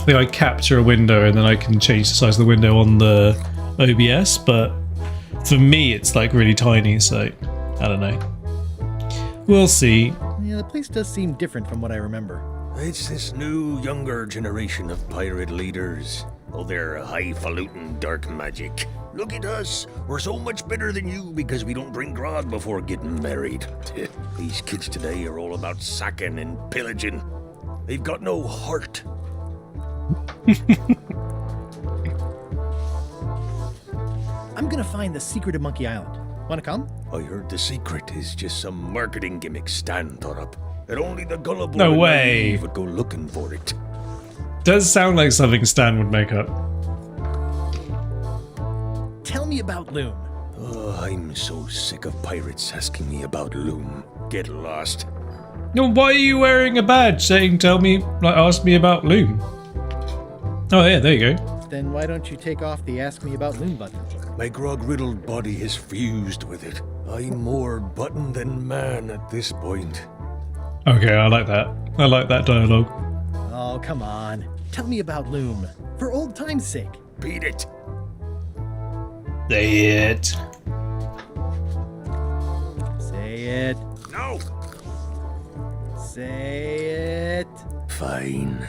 think I capture a window and then I can change the size of the window on the OBS, but for me it's like really tiny, so I don't know. We'll see. Yeah, the place does seem different from what I remember. It's this new, younger generation of pirate leaders. Oh, they're highfalutin dark magic. Look at us. We're so much better than you because we don't drink grog before getting married. These kids today are all about sacking and pillaging. They've got no heart. I'm gonna find the secret of Monkey Island. Wanna come? I heard the secret is just some marketing gimmick Stan thought up. That only the gullible No and way. naive would go looking for it. Does sound like something Stan would make up. Tell me about Loom. Oh, I'm so sick of pirates asking me about Loom. Get lost. No, why are you wearing a badge saying ask me about loom? Oh yeah, there you go. Then why don't you take off the Ask Me About Loom button? My grog-riddled body is fused with it. I'm more button than man at this point. Okay, I like that. I like that dialogue. Oh, come on. Tell me about Loom. For old time's sake. Beat it. Say it. Say it. No. Say it. Fine.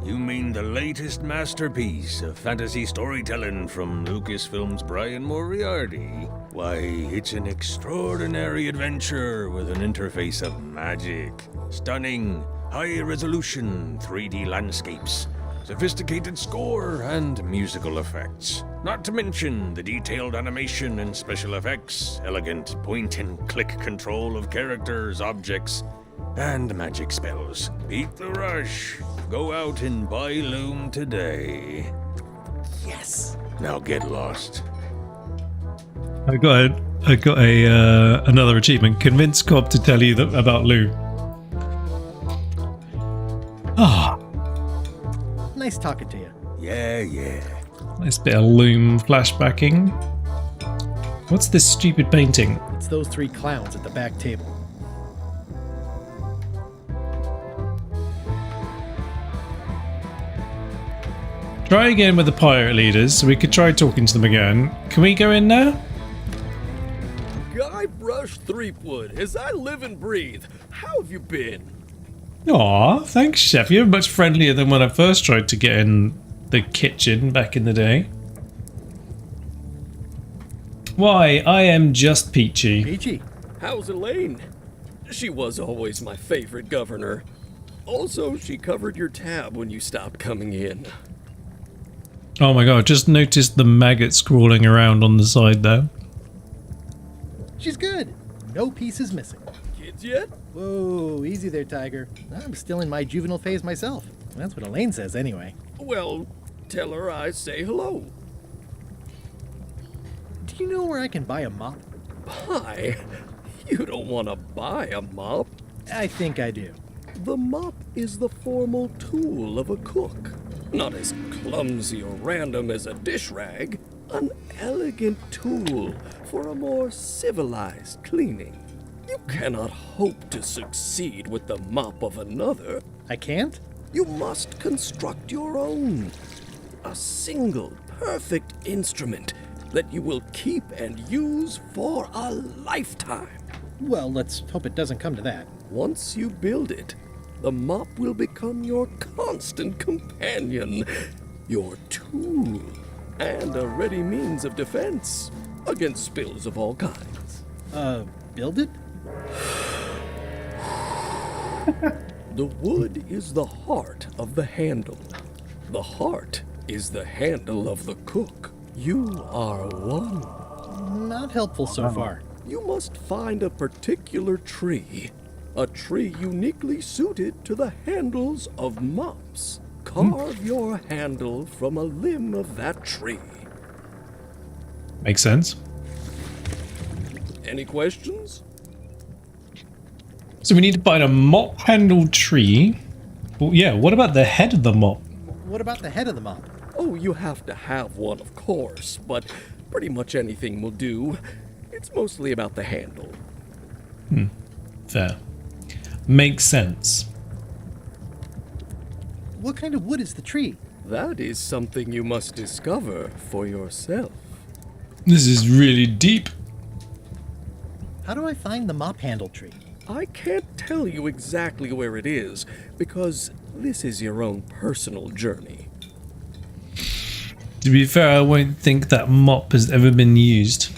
You mean the latest masterpiece of fantasy storytelling from Lucasfilm's Brian Moriarty? Why, it's an extraordinary adventure with an interface of magic. Stunning, high-resolution 3D landscapes, sophisticated score, and musical effects. Not to mention the detailed animation and special effects, elegant point-and-click control of characters, objects, and magic spells. Beat the rush. Go out and buy Loom today. Yes. Now get lost. I got another achievement. Convince Cobb to tell you about Lou. Ah, Nice talking to you. Yeah. nice bit of Loom flashbacking. What's this stupid painting? It's those 3 clowns at the back table. Try again with the pirate leaders, so we could try talking to them again. Can we go in there? Guybrush Threepwood, as I live and breathe, how have you been? Aw, thanks, Chef. You're much friendlier than when I first tried to get in the kitchen back in the day. Why, I am just Peachy. Peachy. How's Elaine? She was always my favorite governor. Also, she covered your tab when you stopped coming in. Oh my god, just noticed the maggots crawling around on the side there. She's good. No pieces missing. Kids yet? Whoa, easy there, Tiger. I'm still in my juvenile phase myself. That's what Elaine says anyway. Well, tell her I say hello. Do you know where I can buy a mop? Buy? You don't want to buy a mop. I think I do. The mop is the formal tool of a cook. Not as clumsy or random as a dish rag. An elegant tool for a more civilized cleaning. You cannot hope to succeed with the mop of another. I can't? You must construct your own. A single, perfect instrument that you will keep and use for a lifetime. Well, let's hope it doesn't come to that. Once you build it, the mop will become your constant companion, your tool, and a ready means of defense against spills of all kinds. Build it? The wood is the heart of the handle. The heart is the handle of the cook. You are one. Not helpful so far. You must find a particular tree. A tree uniquely suited to the handles of mops. Carve your handle from a limb of that tree. Makes sense. Any questions? So we need to find a mop-handled tree. Well, yeah, what about the head of the mop? What about the head of the mop? Oh, you have to have one, of course, but pretty much anything will do. It's mostly about the handle. Fair. Makes sense. What kind of wood is the tree? That is something you must discover for yourself. This is really deep. How do I find the mop handle tree? I can't tell you exactly where it is, because this is your own personal journey. To be fair, I won't think that mop has ever been used.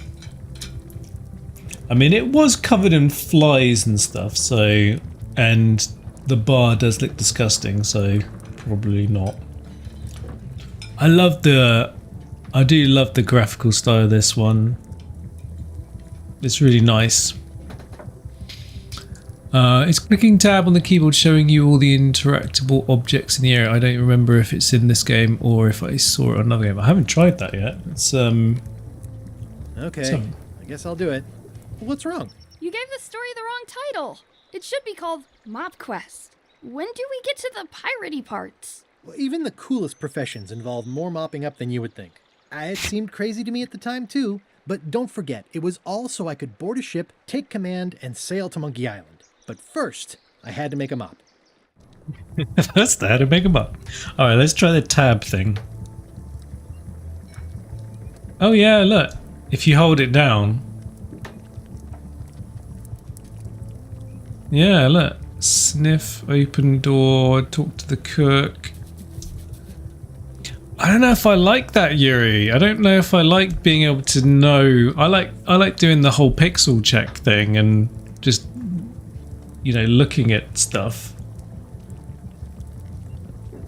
I mean, it was covered in flies and stuff, so... And the bar does look disgusting, so probably not. I do love the graphical style of this one. It's really nice. It's clicking tab on the keyboard showing you all the interactable objects in the area. I don't remember if it's in this game or if I saw it on another game. I haven't tried that yet. It's Okay, I guess I'll do it. What's wrong? You gave the story the wrong title. It should be called Mop Quest. When do we get to the piratey parts? Well, even the coolest professions involve more mopping up than you would think. It seemed crazy to me at the time too, but don't forget, it was all so I could board a ship, take command, and sail to Monkey Island. But first, I had to make a mop. That's that, to make them up. Alright, let's try the tab thing. Oh yeah, look. If you hold it down. Yeah, look. Sniff, open door, talk to the cook. I don't know if I like that, Yuri. I don't know if I like being able to know. I like doing the whole pixel check thing and just, you know, looking at stuff.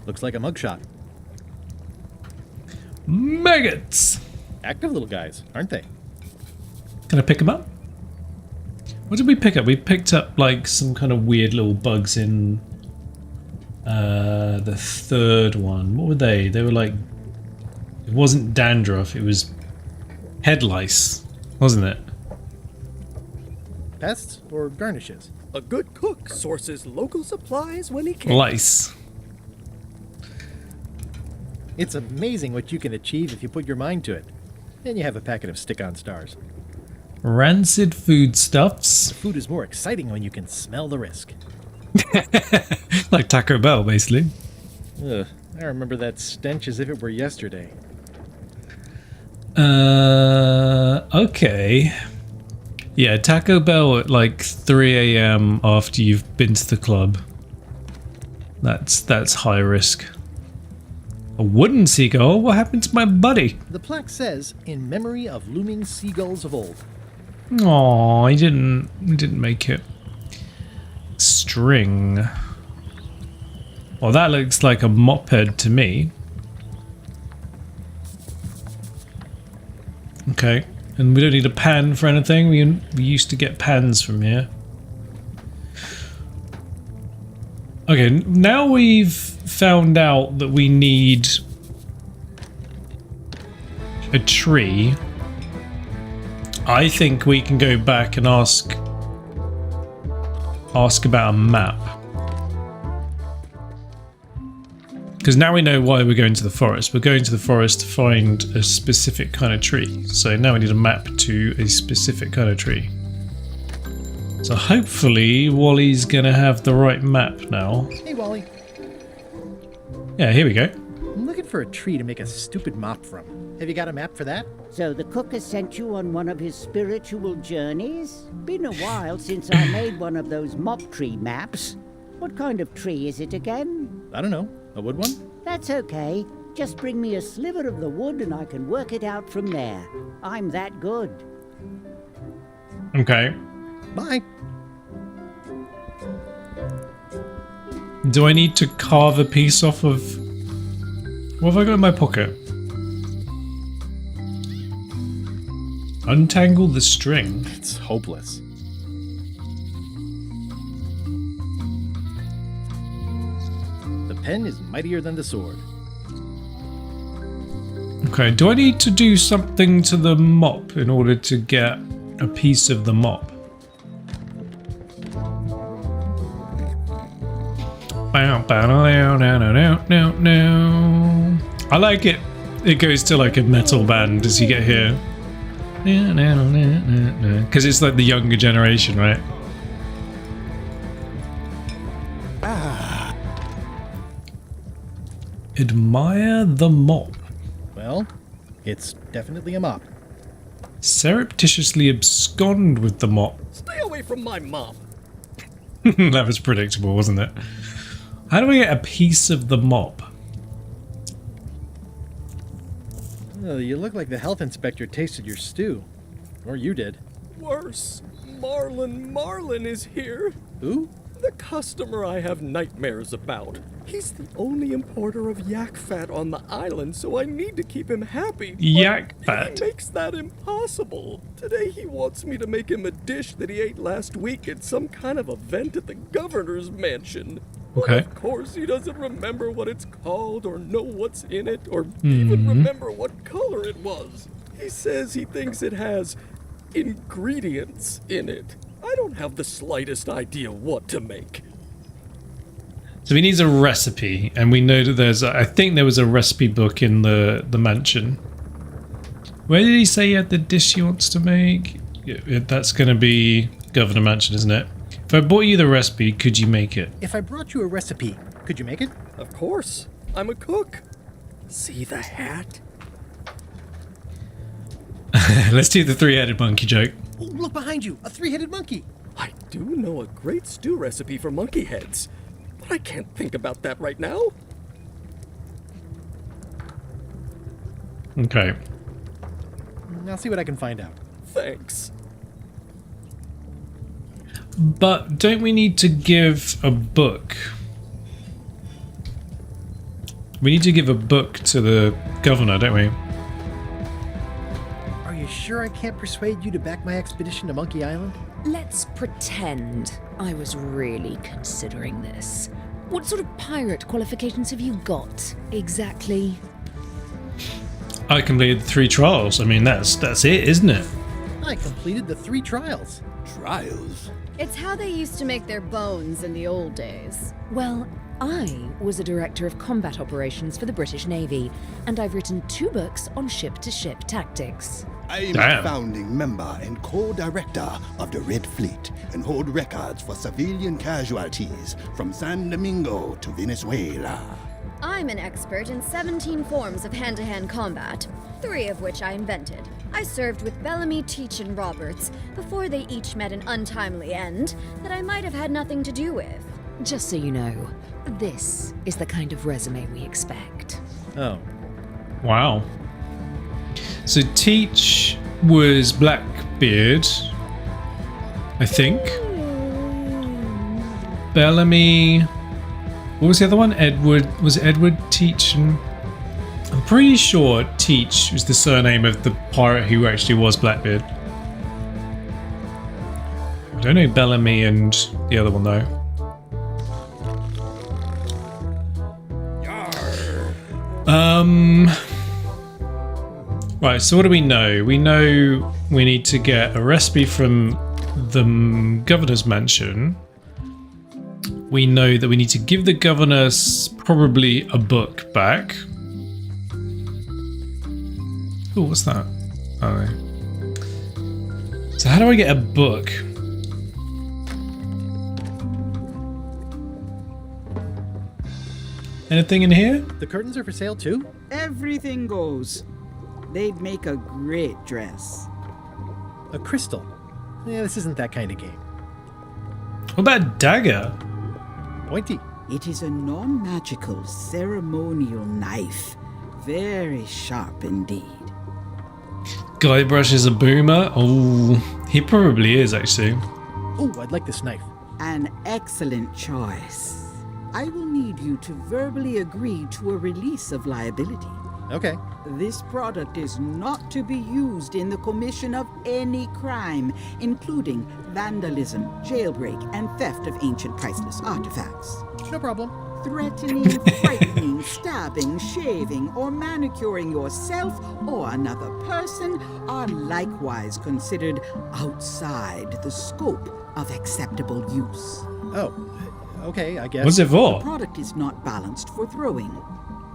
Looks like a mugshot. Maggots! Active little guys, aren't they? Can I pick them up? What did we pick up? We picked up like some kind of weird little bugs in the third one. What were they? They were like It wasn't dandruff, it was head lice, wasn't it? Pests or garnishes? A good cook sources local supplies when he can. Lice. It's amazing what you can achieve if you put your mind to it. Then you have a packet of stick-on stars. Rancid foodstuffs. Food is more exciting when you can smell the risk. Like Taco Bell, basically. Ugh, I remember that stench as if it were yesterday. Okay. Yeah, Taco Bell at like 3 a.m. after you've been to the club. That's high risk. A wooden seagull? What happened to my buddy? The plaque says, in memory of looming seagulls of old. Aw, he didn't make it. String. Well, that looks like a mop head to me. Okay, and we don't need a pan for anything. We used to get pans from here. Okay, now we've found out that we need a tree. I think we can go back and ask about a map. Because now we know why we're going to the forest. We're going to the forest to find a specific kind of tree. So now we need a map to a specific kind of tree. So hopefully Wally's gonna have the right map now. Hey, Wally. Yeah, here we go. I'm looking for a tree to make a stupid mop from. Have you got a map for that? So the cook has sent you on one of his spiritual journeys? Been a while since I made one of those mop tree maps. What kind of tree is it again? I don't know. A wood one? That's okay. Just bring me a sliver of the wood and I can work it out from there. I'm that good. Okay. Bye. Do I need to carve a piece off of... What have I got in my pocket? Untangle the string. It's hopeless. The pen is mightier than the sword. Okay, do I need to do something to the mop in order to get a piece of the mop? I like it. It goes to like a metal band as you get here. Because it's like the younger generation, right? Admire the mop. Well, it's definitely a mop. Surreptitiously abscond with the mop. Stay away from my mop. That was predictable, wasn't it? How do I get a piece of the mop? Oh, you look like the health inspector tasted your stew. Or you did. Worse. Marlin is here. Who? The customer I have nightmares about. He's the only importer of yak fat on the island, so I need to keep him happy. Yak fat? He makes that impossible. Today he wants me to make him a dish that he ate last week at some kind of event at the governor's mansion. Okay. But of course he doesn't remember what it's called or know what's in it or even remember what color it was. He says he thinks it has ingredients in it. I don't have the slightest idea what to make. So he needs a recipe, and we know that there's I think there was a recipe book in the mansion. Where did he say he had the dish he wants to make? That's going to be Governor Mansion, isn't it? If I bought you the recipe, could you make it? If I brought you a recipe, could you make it? Of course. I'm a cook. See the hat? Let's do the three-headed monkey joke. Oh, look behind you! A three-headed monkey! I do know a great stew recipe for monkey heads, but I can't think about that right now. Okay. I'll see what I can find out. Thanks. But don't we need to give a book? We need to give a book to the governor, don't we? Are you sure I can't persuade you to back my expedition to Monkey Island? Let's pretend I was really considering this. What sort of pirate qualifications have you got, exactly? I completed the 3 trials. I mean, that's it, isn't it? I completed the 3 trials. Trials? It's how they used to make their bones in the old days. Well, I was a director of combat operations for the British Navy, and I've written 2 books on ship-to-ship tactics. I am Damn. a founding member and co-director of the Red Fleet and hold records for civilian casualties from San Domingo to Venezuela. I'm an expert in 17 forms of hand-to-hand combat, 3 of which I invented. I served with Bellamy, Teach, and Roberts before they each met an untimely end that I might have had nothing to do with. Just so you know, this is the kind of resume we expect. Oh. Wow. So Teach was Blackbeard, I think. Bellamy. What was the other one? Edward. Was it Edward, Teach, and I'm pretty sure Teach was the surname of the pirate who actually was Blackbeard. I don't know Bellamy and the other one though. Right, so what do we know? We know we need to get a recipe from the governor's mansion. We know that we need to give the governor probably a book back. Oh, what's that? Oh. So how do I get a book? Anything in here? The curtains are for sale too? Everything goes. They'd make a great dress. A crystal. Yeah, this isn't that kind of game. What about dagger? Pointy. It is a non-magical ceremonial knife. Very sharp indeed. Guybrush is a boomer? Oh, he probably is actually. Oh, I'd like this knife. An excellent choice. I will need you to verbally agree to a release of liability. Okay. This product is not to be used in the commission of any crime, including vandalism, jailbreak, and theft of ancient priceless artifacts. No problem. Threatening, frightening, stabbing, shaving, or manicuring yourself or another person are likewise considered outside the scope of acceptable use. Oh, okay, I guess. What's it for? The product is not balanced for throwing.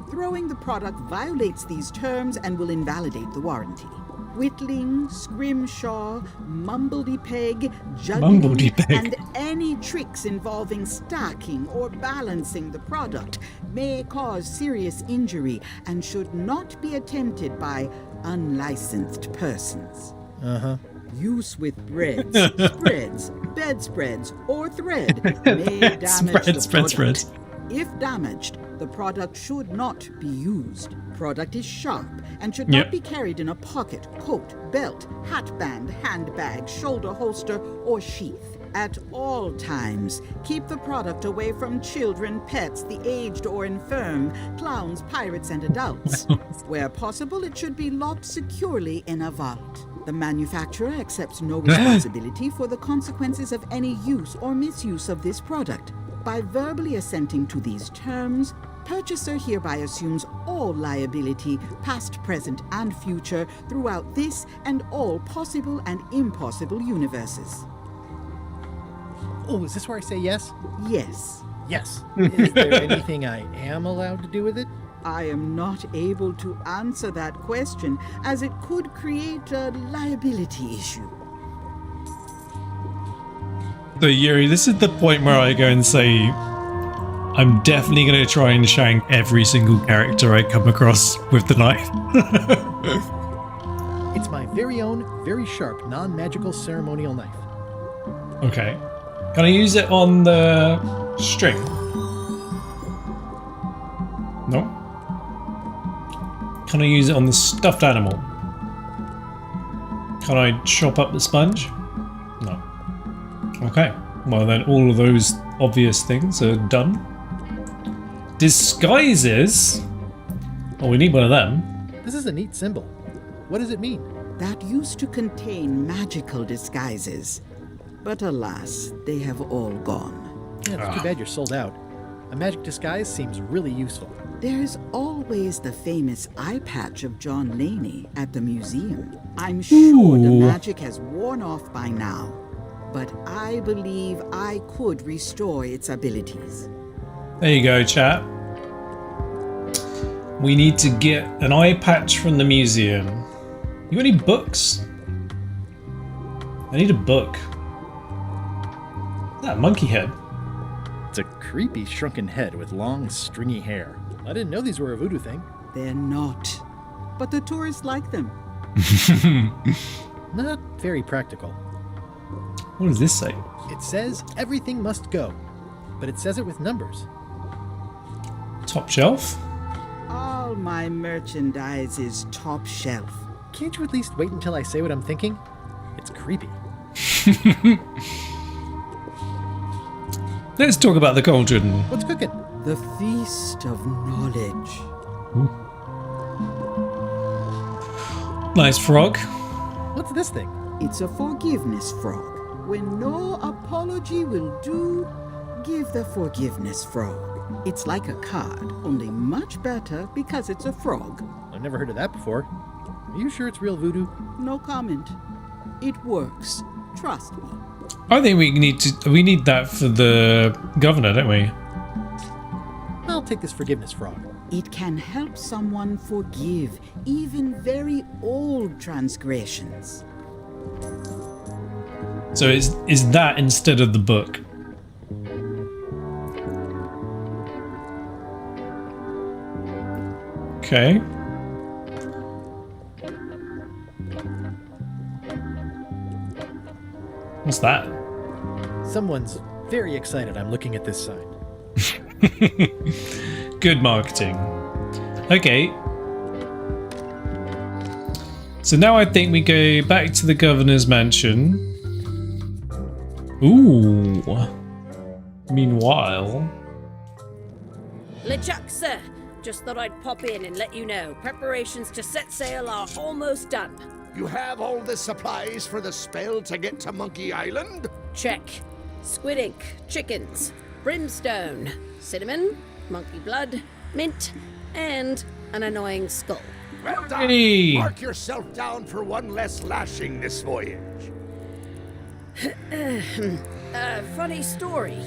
Throwing the product violates these terms and will invalidate the warranty. Whittling, scrimshaw, mumbledy-peg, juggling, Mumbledy-peg. and any tricks involving stacking or balancing the product may cause serious injury and should not be attempted by unlicensed persons. Uh-huh. Use with breads, spreads, bedspreads, or thread may damage the product. If damaged, the product should not be used. Product is sharp and should not be carried in a pocket, coat, belt, hatband, handbag, shoulder holster, or sheath. At all times, keep the product away from children, pets, the aged or infirm, clowns, pirates, and adults. Where possible, it should be locked securely in a vault. The manufacturer accepts no responsibility for the consequences of any use or misuse of this product. By verbally assenting to these terms, purchaser hereby assumes all liability, past, present, and future, throughout this and all possible and impossible universes. Oh, is this where I say yes? Yes. Yes. Is there anything I am allowed to do with it? I am not able to answer that question, as it could create a liability issue. So Yuri, this is the point where I go and say, I'm definitely going to try and shank every single character I come across with the knife. It's my very own, very sharp, non-magical ceremonial knife. Okay. Can I use it on the string? No? Can I use it on the stuffed animal? Can I chop up the sponge? No. Okay. Well then all of those obvious things are done. Disguises? Oh, we need one of them. This is a neat symbol. What does it mean? That used to contain magical disguises. But alas, they have all gone. Yeah, it's too bad you're sold out. A magic disguise seems really useful. There's always the famous eye patch of John Laney at the museum. I'm sure the magic has worn off by now, but I believe I could restore its abilities. There you go, chat. We need to get an eye patch from the museum. You got any books? I need a book. That monkey head. It's a creepy shrunken head with long, stringy hair. I didn't know these were a voodoo thing. They're not, but the tourists like them. Not very practical. What does this say? It says everything must go, but it says it with numbers. Top shelf? All my merchandise is top shelf. Can't you at least wait until I say what I'm thinking? It's creepy. Let's talk about the cauldron. What's cooking? The Feast of Knowledge. Nice frog. What's this thing? It's a forgiveness frog. When no apology will do, give the forgiveness frog. It's like a card, only much better because it's a frog. I've never heard of that before. Are you sure it's real voodoo? No comment. It works. Trust me. I think we need that for the governor, don't we? I'll take this forgiveness frog. It can help someone forgive even very old transgressions. So is that instead of the book? Okay. What's that? Someone's very excited I'm looking at this sign. Good marketing. Okay. So now I think we go back to the governor's mansion. Ooh. Meanwhile. LeChuck, sir. Just thought I'd pop in and let you know. Preparations to set sail are almost done. You have all the supplies for the spell to get to Monkey Island? Check. Squid ink, chickens, brimstone, cinnamon, monkey blood, mint, and an annoying skull. Well done. Hey. Mark yourself down for one less lashing this voyage. Funny story.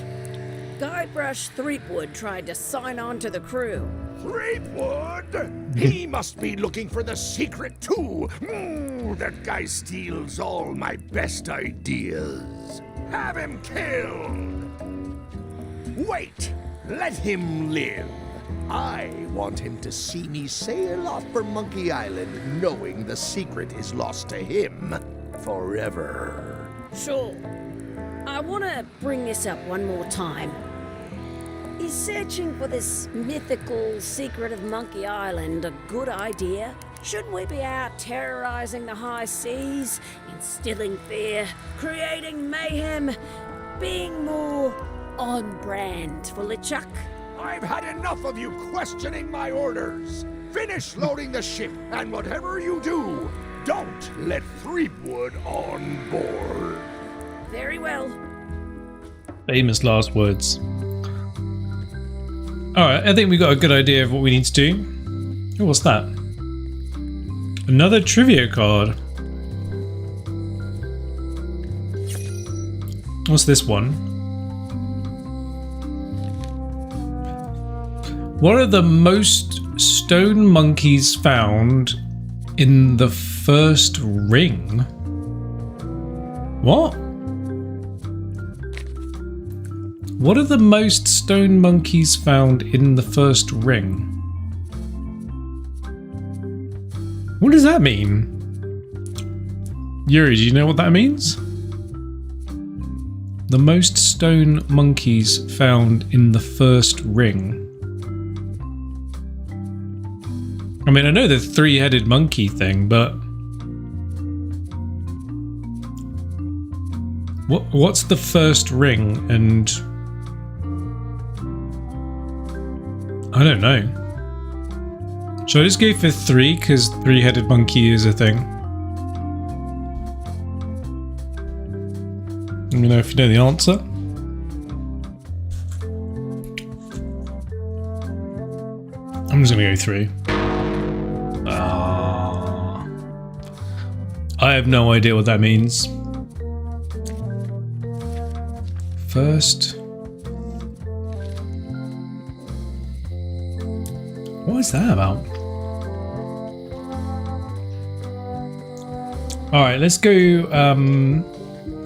Guybrush Threepwood tried to sign on to the crew. Threepwood? He must be looking for the secret too. That guy steals all my best ideas. Have him killed. Wait, let him live. I want him to see me sail off for Monkey Island knowing the secret is lost to him forever. Sure. I want to bring this up one more time. Is searching for this mythical secret of Monkey Island a good idea? Shouldn't we be out terrorizing the high seas, instilling fear, creating mayhem, being more on brand for LeChuck? I've had enough of you questioning my orders. Finish loading the ship, and whatever you do, don't let Threepwood on board. Very well. Famous last words. Alright, I think we got a good idea of what we need to do. Oh, what's that? Another trivia card. What's this one? What are the most stone monkeys found in the first ring? What? What are the most stone monkeys found in the first ring? What does that mean? Yuri, do you know what that means? The most stone monkeys found in the first ring. I mean, I know the three-headed monkey thing, but what's the first ring? And I don't know. Should I just go for 3 because three-headed monkey is a thing? Let me know if you know the answer. I'm just gonna go through. I have no idea what that means. First. What is that about? Alright, let's go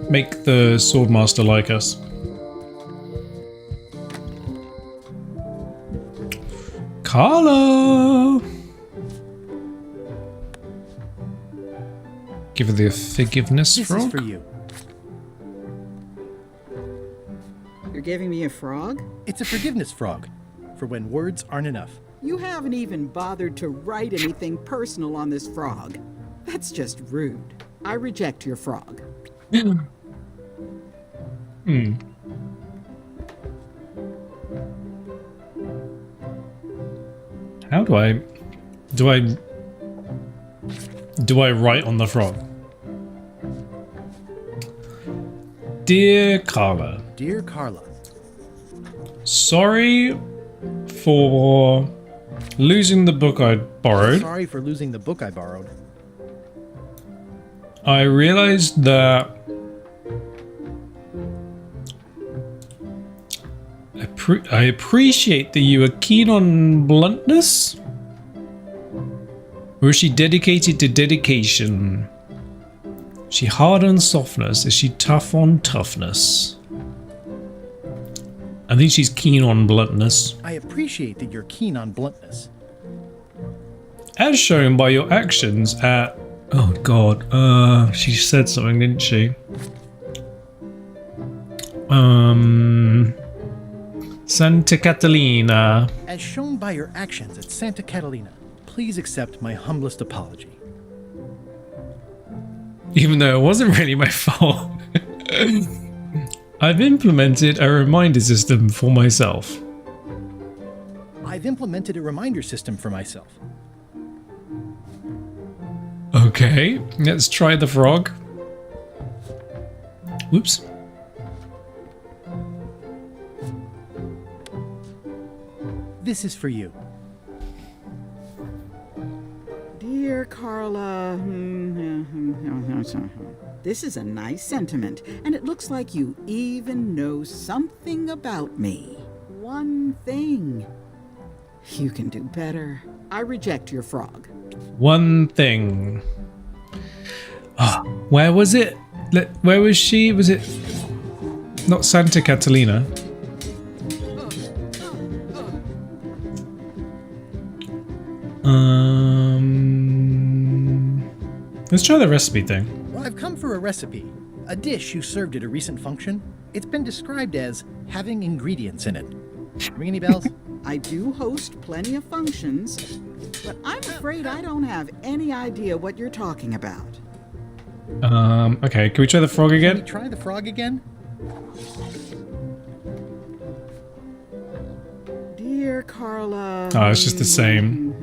make the Swordmaster like us. Carla! Give her the forgiveness This frog. is for you. You're giving me a frog? It's a forgiveness frog, for when words aren't enough. You haven't even bothered to write anything personal on this frog. That's just rude. I reject your frog. How do I write on the frog? Dear Carla. Dear Carla. Sorry for losing the book I borrowed. Sorry for losing the book I borrowed. I realized that I appreciate that you are keen on bluntness. Or is she dedicated to dedication? Is she hard on softness? Is she tough on toughness? I think she's keen on bluntness. I appreciate that you're keen on bluntness. As shown by your actions at... Oh god, she said something, didn't she? Santa Catalina. As shown by your actions at Santa Catalina, please accept my humblest apology. Even though it wasn't really my fault. I've implemented a reminder system for myself. I've implemented a reminder system for myself. Okay, let's try the frog. Whoops. This is for you. Dear Carla, this is a nice sentiment, and it looks like you even know something about me. One thing. You can do better. I reject your frog. One thing. Ah, where was it? Where was she? Was it not Santa Catalina? Let's try the recipe thing. Well, I've come for a recipe. A dish you served at a recent function. It's been described as having ingredients in it. Ring any bells? I do host plenty of functions, but I'm afraid I don't have any idea what you're talking about. Okay, can we try the frog again? Can we try the frog again? Dear Carla... Oh, it's just the same.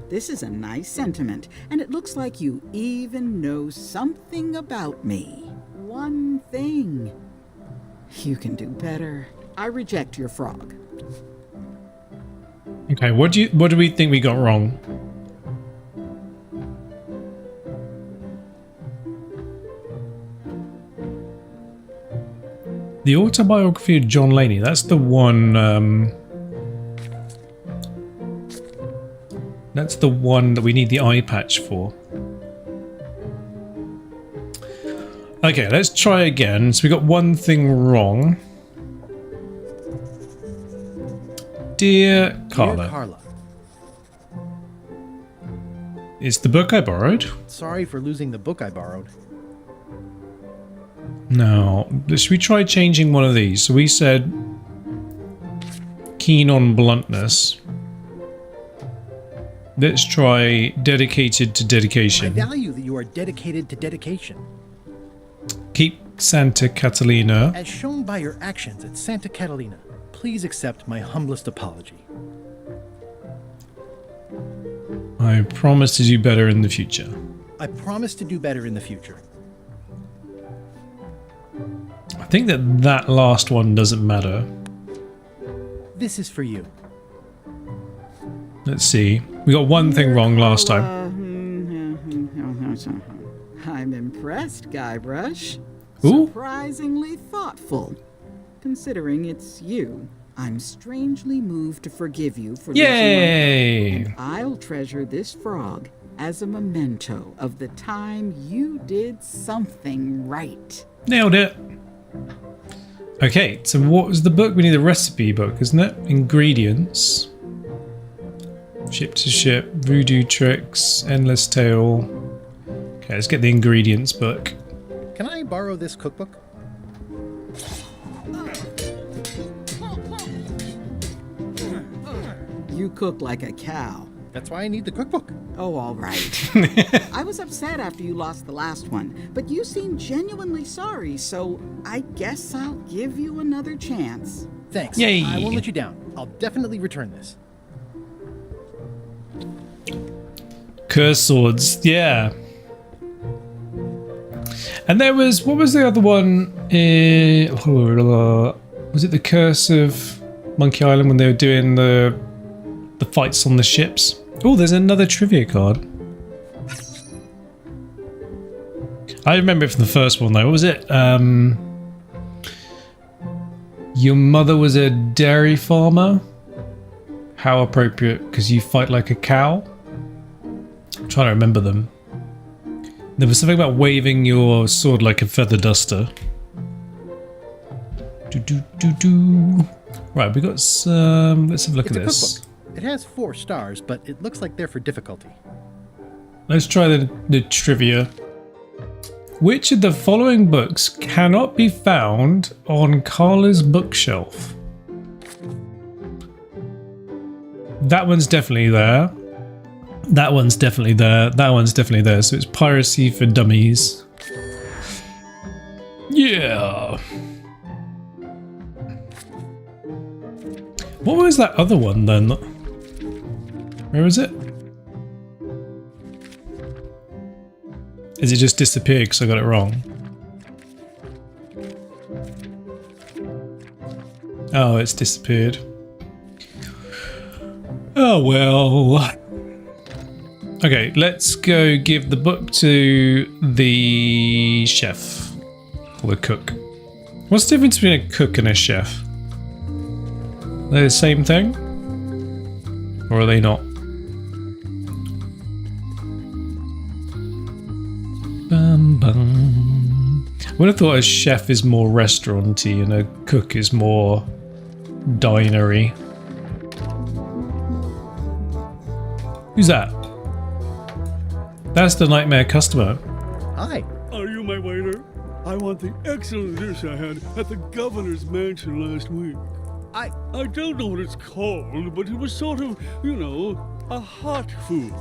This is a nice sentiment, and it looks like you even know something about me. One thing. You can do better. I reject your frog. Okay, what do we think we got wrong? The autobiography of John Laney, that's the one that we need the eye patch for. Okay, let's try again. So we got one thing wrong. Dear Carla. Dear Carla. It's the book I borrowed. Sorry for losing the book I borrowed. Now, should we try changing one of these? So we said keen on bluntness. Let's try dedicated to I dedication. value that you are dedicated to dedication. Keep Santa Catalina. As shown by your actions at Santa Catalina, please accept my humblest apology. I promise to do better in the future. I promise to do better in the future. I think that last one doesn't matter. This is for you. Let's see. We got one thing wrong last time. I'm impressed, Guybrush. Ooh. Surprisingly thoughtful. Considering it's you, I'm strangely moved to forgive you for losing Yay! and I'll treasure this frog as a memento of the time you did something right. Nailed it. Okay, so what was the book? We need the recipe book, isn't it? Ingredients. Ship to ship, voodoo tricks, endless tale. Okay, let's get the ingredients book. Can I borrow this cookbook? You cook like a cow. That's why I need the cookbook. Oh, all right. I was upset after you lost the last one, but you seemed genuinely sorry, so I guess I'll give you another chance. Thanks. Yay. I won't let you down. I'll definitely return this. Curse swords, yeah. And there was, what was the other one? Was it the Curse of Monkey Island when they were doing the fights on the ships? Oh, there's another trivia card. I remember it from the first one though. What was it? Your mother was a dairy farmer? How appropriate, because you fight like a cow? I'm trying to remember them. There was something about waving your sword like a feather duster. Right, we got some. Let's have a look It's at a this. cookbook. It has 4 stars, but it looks like they're for difficulty. Let's try the trivia. Which of the following books cannot be found on Carla's bookshelf? That one's definitely there. That one's definitely there. That one's definitely there. So it's Piracy for Dummies. Yeah. What was that other one then? Where is it? Is it just disappeared because I got it wrong? Oh, it's disappeared. Oh well. Okay, let's go give the book to the chef. Or the cook. What's the difference between a cook and a chef? Are they the same thing? Or are they not? Bum, bum. I would have thought a chef is more restauranty and a cook is more dinery. Who's that? That's the nightmare customer. Hi. Are you my waiter? I want the excellent dish I had at the governor's mansion last week. I don't know what it's called, but it was sort of, you know, a hot food.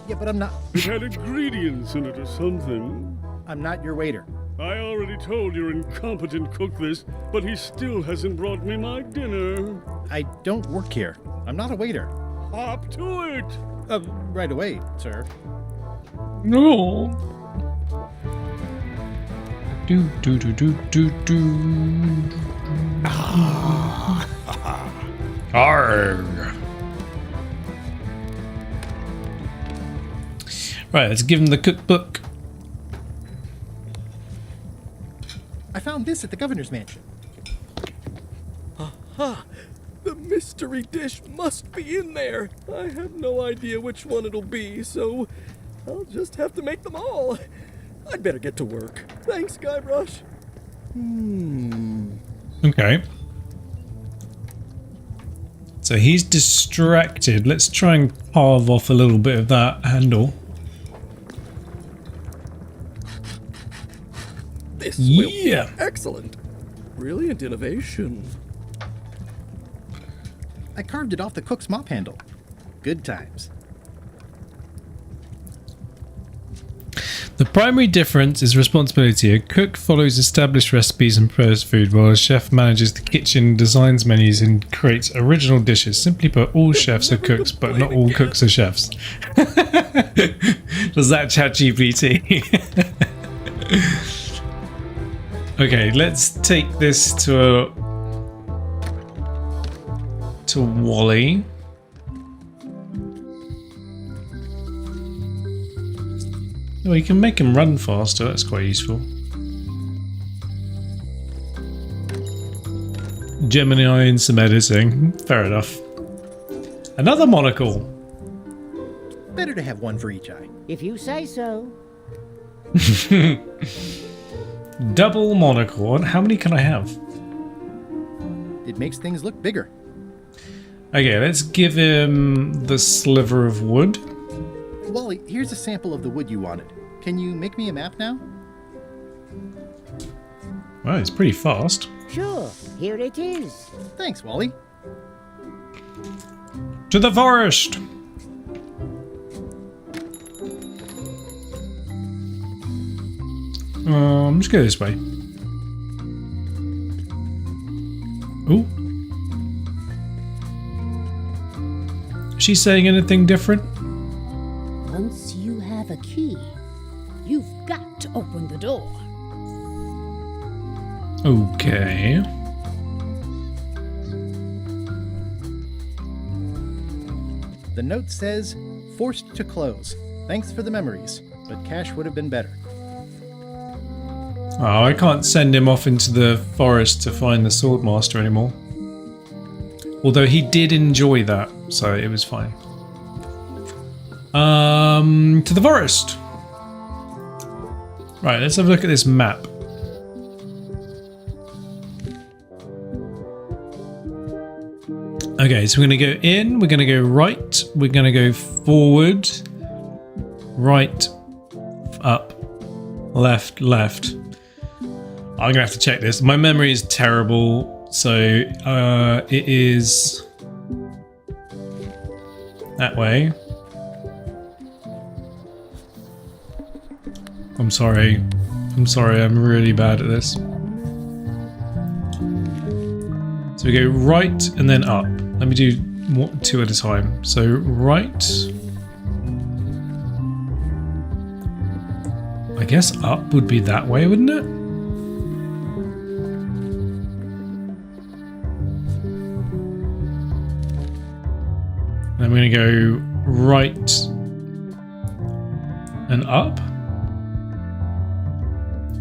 Yeah, but I'm not... It had ingredients in it or something. I'm not your waiter. I already told your incompetent cook this, but he still hasn't brought me my dinner. I don't work here. I'm not a waiter. Hop to it! Right away, sir. No. Do do do do do do. Arrgh. Right, let's give him the cookbook. I found this at the governor's mansion. Aha! The mystery dish must be in there. I have no idea which one it'll be, so I'll just have to make them all. I'd better get to work. Thanks, Guybrush. Okay. So he's distracted. Let's try and carve off a little bit of that handle. This will be excellent. Brilliant innovation. I carved it off the cook's mop handle. Good times. The primary difference is responsibility. A cook follows established recipes and prepares food, while a chef manages the kitchen, designs menus, and creates original dishes. Simply put, all chefs are cooks, but not all cooks are chefs. Does that ChatGPT? Okay, let's take this to Wally. Well, you can make him run faster. That's quite useful. Gemini and some editing. Fair enough. Another monocle. Better to have one for each eye. If you say so. Double monocle. How many can I have? It makes things look bigger. Okay, let's give him the sliver of wood. Wally, here's a sample of the wood you wanted. Can you make me a map now? Wow, it's pretty fast. Sure, here it is. Thanks, Wally. To the forest! Let's go this way. Ooh. Is she saying anything different? Once you have a key, you've got to open the door. Okay. The note says, forced to close. Thanks for the memories, but cash would have been better. Oh, I can't send him off into the forest to find the Swordmaster anymore. Although he did enjoy that, so it was fine. To the forest! Right, let's have a look at this map. Okay, so we're going to go in, we're going to go right, we're going to go forward, right, up, left, left. I'm going to have to check this. My memory is terrible, so it is that way. I'm sorry, I'm really bad at this. So we go right and then up. Let me do two at a time. So right. I guess up would be that way, wouldn't it? I'm going to go right and up.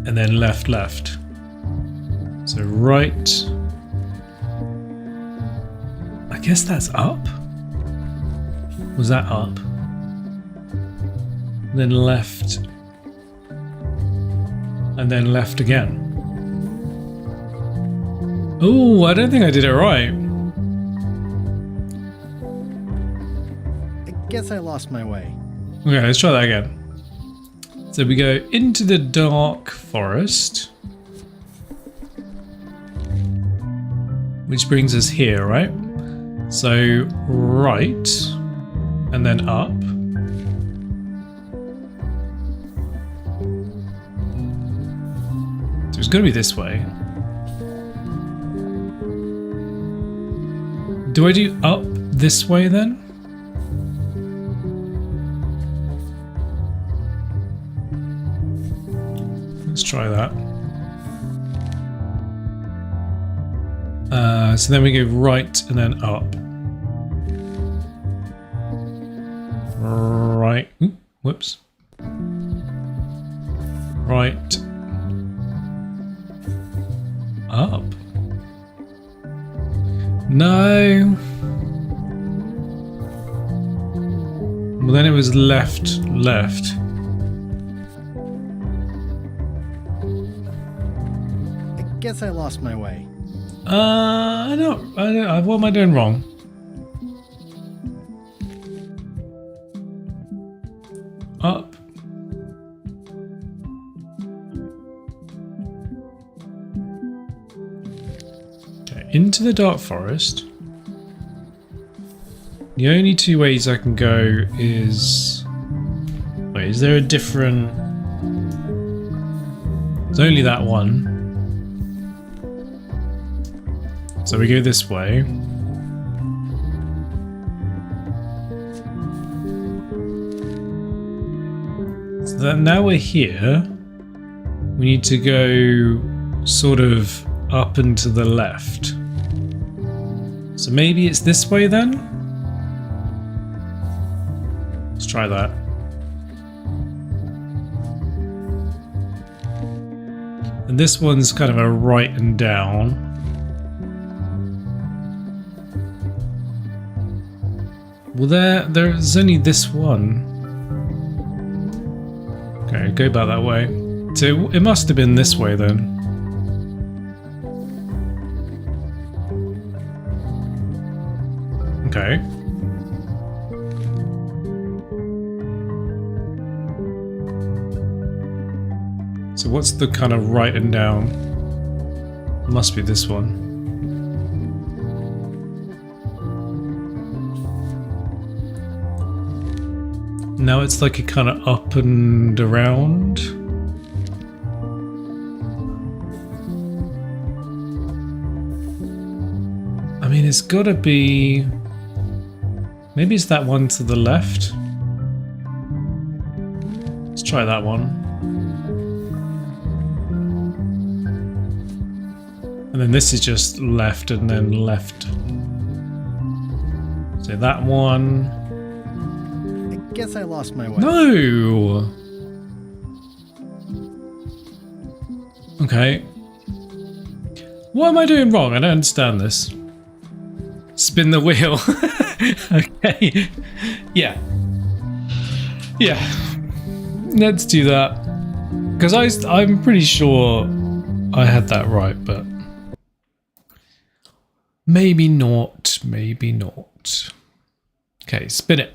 And then left, left. So right. I guess that's up. Was that up? Then left. And then left again. Oh, I don't think I did it right. I guess I lost my way. Okay, let's try that again. So we go into the dark forest. Which brings us here, right? So right, and then up. So it's going to be this way. Do I do up this way then? Let's try that. So then we go right and then up. Right. Ooh, whoops. Right. Up. No. Well, then it was left, left. I guess I lost my way. I don't, what am I doing wrong? Up. Okay, into the dark forest. The only two ways I can go is... Wait, is there a different... There's only that one. So we go this way. So then now we're here. We need to go sort of up and to the left. So maybe it's this way then? Let's try that. And this one's kind of a right and down. Well, there's only this one. Okay, go back that way. So it must have been this way then. Okay. So what's the kind of right and down? Must be this one. Now it's like a kind of up and around. I mean, it's gotta be... Maybe it's that one to the left. Let's try that one. And then this is just left and then left. So that one. I guess I lost my way. No! Okay. What am I doing wrong? I don't understand this. Spin the wheel. Okay. Yeah. Yeah. Let's do that. Because I'm pretty sure I had that right, but... Maybe not. Maybe not. Okay, spin it.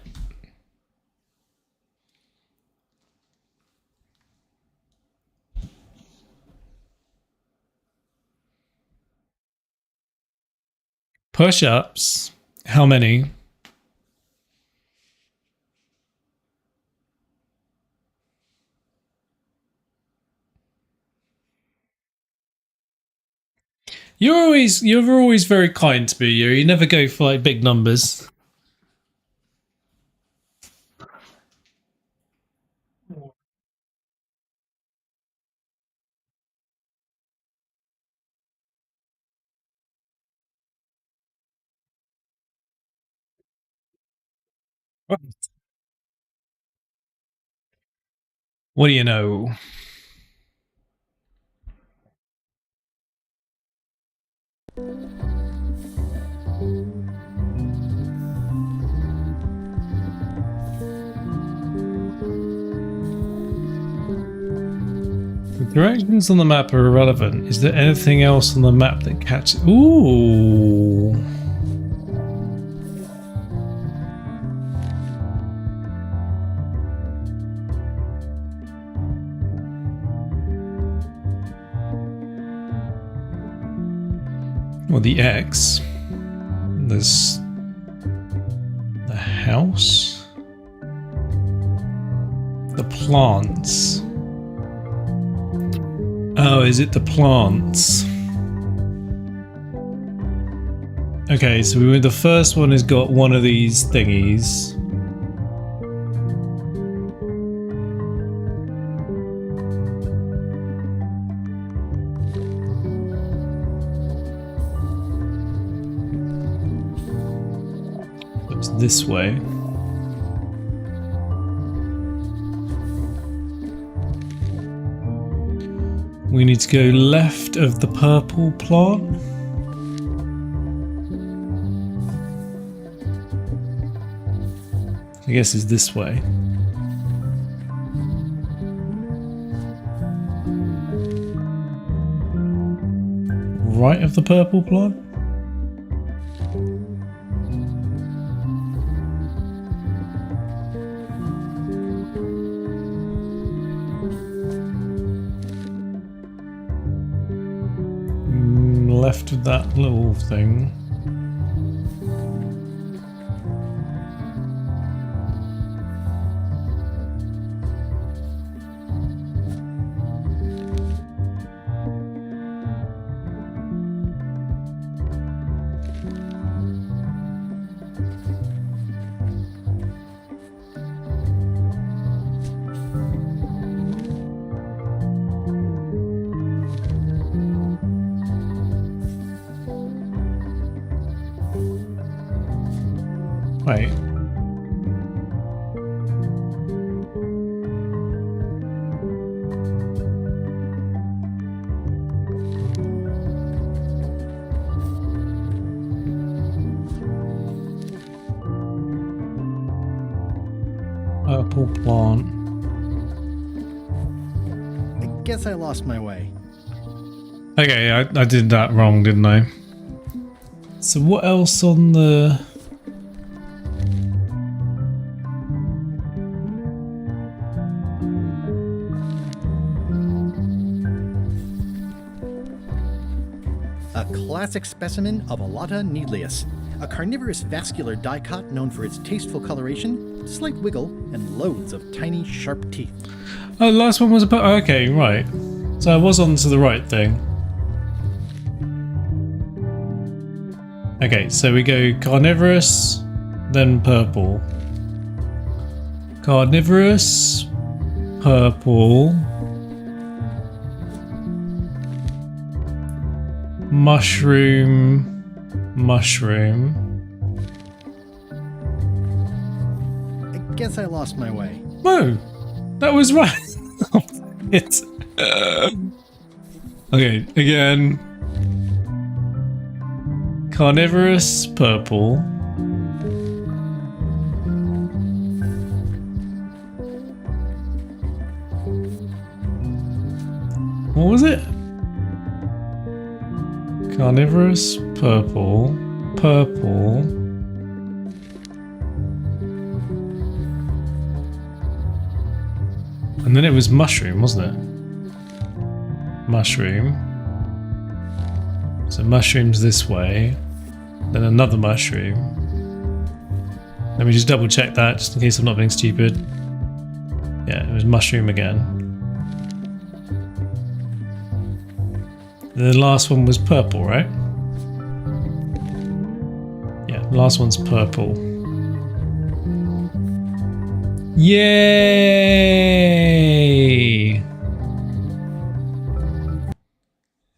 Push-ups. How many? You're always very kind to me. You never go for like big numbers. What do you know? The directions on the map are irrelevant. Is there anything else on the map that catches? Ooh. Well, the X. There's the house. The plants. Oh, is it the plants? Okay, so the first one has got one of these thingies. It's this way. We need to go left of the purple plant. I guess it's this way. Right of the purple plant? Left of that little thing. Wait. purple plant. I guess I lost my way. Okay, I did that wrong, didn't I? So what else on the... A classic specimen of Alata needleus, a carnivorous vascular dicot known for its tasteful coloration, slight wiggle, and loads of tiny, sharp teeth. Oh, the last one was about... Okay, right. So I was on to the right thing. Okay, so we go carnivorous, then purple. Carnivorous, purple, mushroom, mushroom. I guess I lost my way. Whoa, that was right. It's okay, again. Carnivorous, purple. What was it? Carnivorous, purple, purple. And then it was mushroom, wasn't it? Mushroom. So mushrooms this way. Then another mushroom. Let me just double check that, just in case I'm not being stupid. Yeah, it was mushroom again. The last one was purple, right? Yeah, the last one's purple. Yay!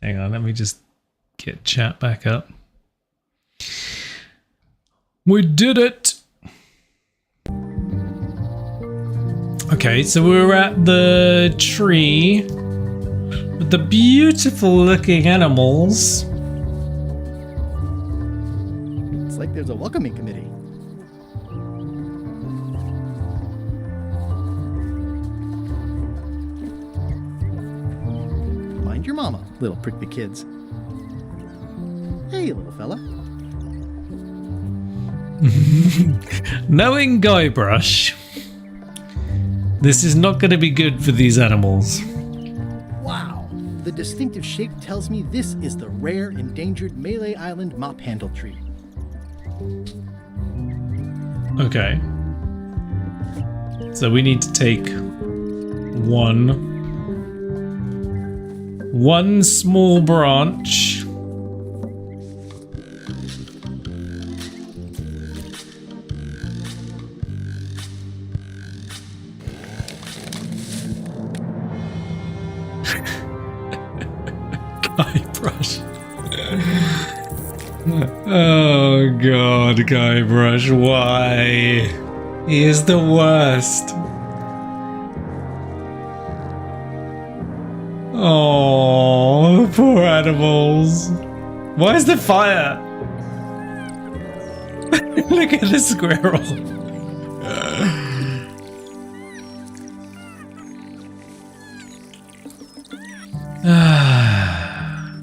Hang on, let me just get chat back up. We did it! Okay, so we're at the tree with the beautiful looking animals. It's like there's a welcoming committee. Mind your mama, little prickly kids. Hey, little fella. Knowing Guybrush, this is not going to be good for these animals. Wow! The distinctive shape tells me this is the rare, endangered Malay Island mop handle tree. Okay. So we need to take one small branch. Guybrush. Oh god, Guybrush, why? He is the worst. Oh, poor animals. Why is there fire? Look at the squirrel.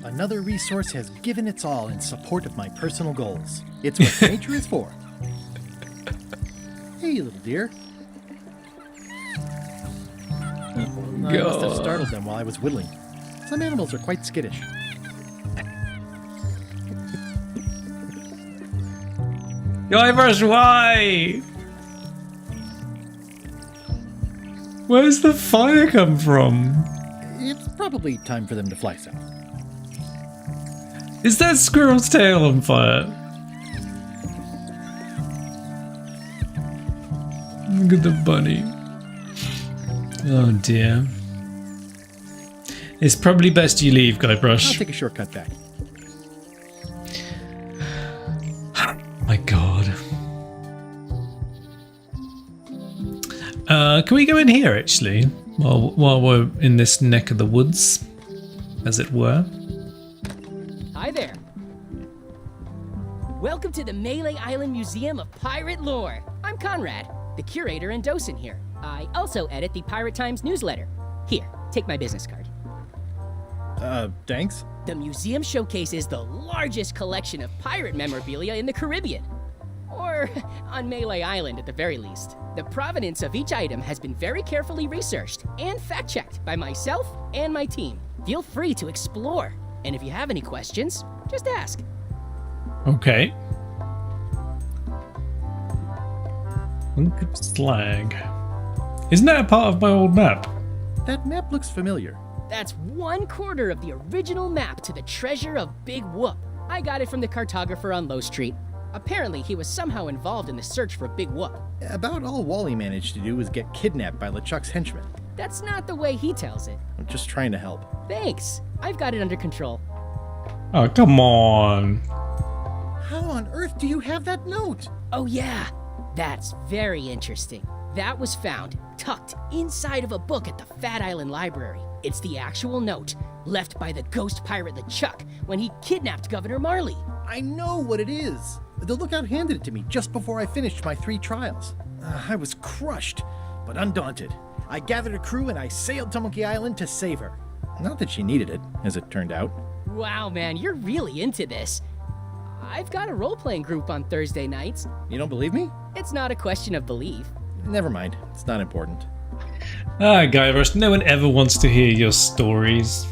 Another resource has given its all in support of my personal goals. It's what nature is for. Hey, little dear. I must have startled them while I was whittling. Some animals are quite skittish. Guybrush, why? Where's the fire come from? It's probably time for them to fly south. Is that squirrel's tail on fire? Look at the bunny. Oh dear. It's probably best you leave, Guybrush. I'll take a shortcut back. My god. Can we go in here actually? While we're in this neck of the woods, as it were. Hi there. Welcome to the Malay Island Museum of Pirate Lore. I'm Conrad, the curator and docent here. I also edit the Pirate Times newsletter. Here, take my business card. Thanks? The museum showcases the largest collection of pirate memorabilia in the Caribbean. Or on Malay Island at the very least. The provenance of each item has been very carefully researched and fact-checked by myself and my team. Feel free to explore. And if you have any questions, just ask. Okay. Hunk of slag. Isn't that a part of my old map? That map looks familiar. That's 1/4 of the original map to the treasure of Big Whoop. I got it from the cartographer on Low Street. Apparently, he was somehow involved in the search for Big Whoop. About all Wally managed to do was get kidnapped by LeChuck's henchmen. That's not the way he tells it. I'm just trying to help. Thanks. I've got it under control. Oh, come on. How on earth do you have that note? Oh yeah, that's very interesting. That was found tucked inside of a book at the Fat Island Library. It's the actual note left by the ghost pirate LeChuck when he kidnapped Governor Marley. I know what it is. The lookout handed it to me just before I finished my 3 trials. I was crushed, but undaunted. I gathered a crew and I sailed to Monkey Island to save her. Not that she needed it, as it turned out. Wow, man, you're really into this. I've got a role-playing group on Thursday nights. You don't believe me? It's not a question of belief. Never mind. It's not important. Guybrush, no one ever wants to hear your stories.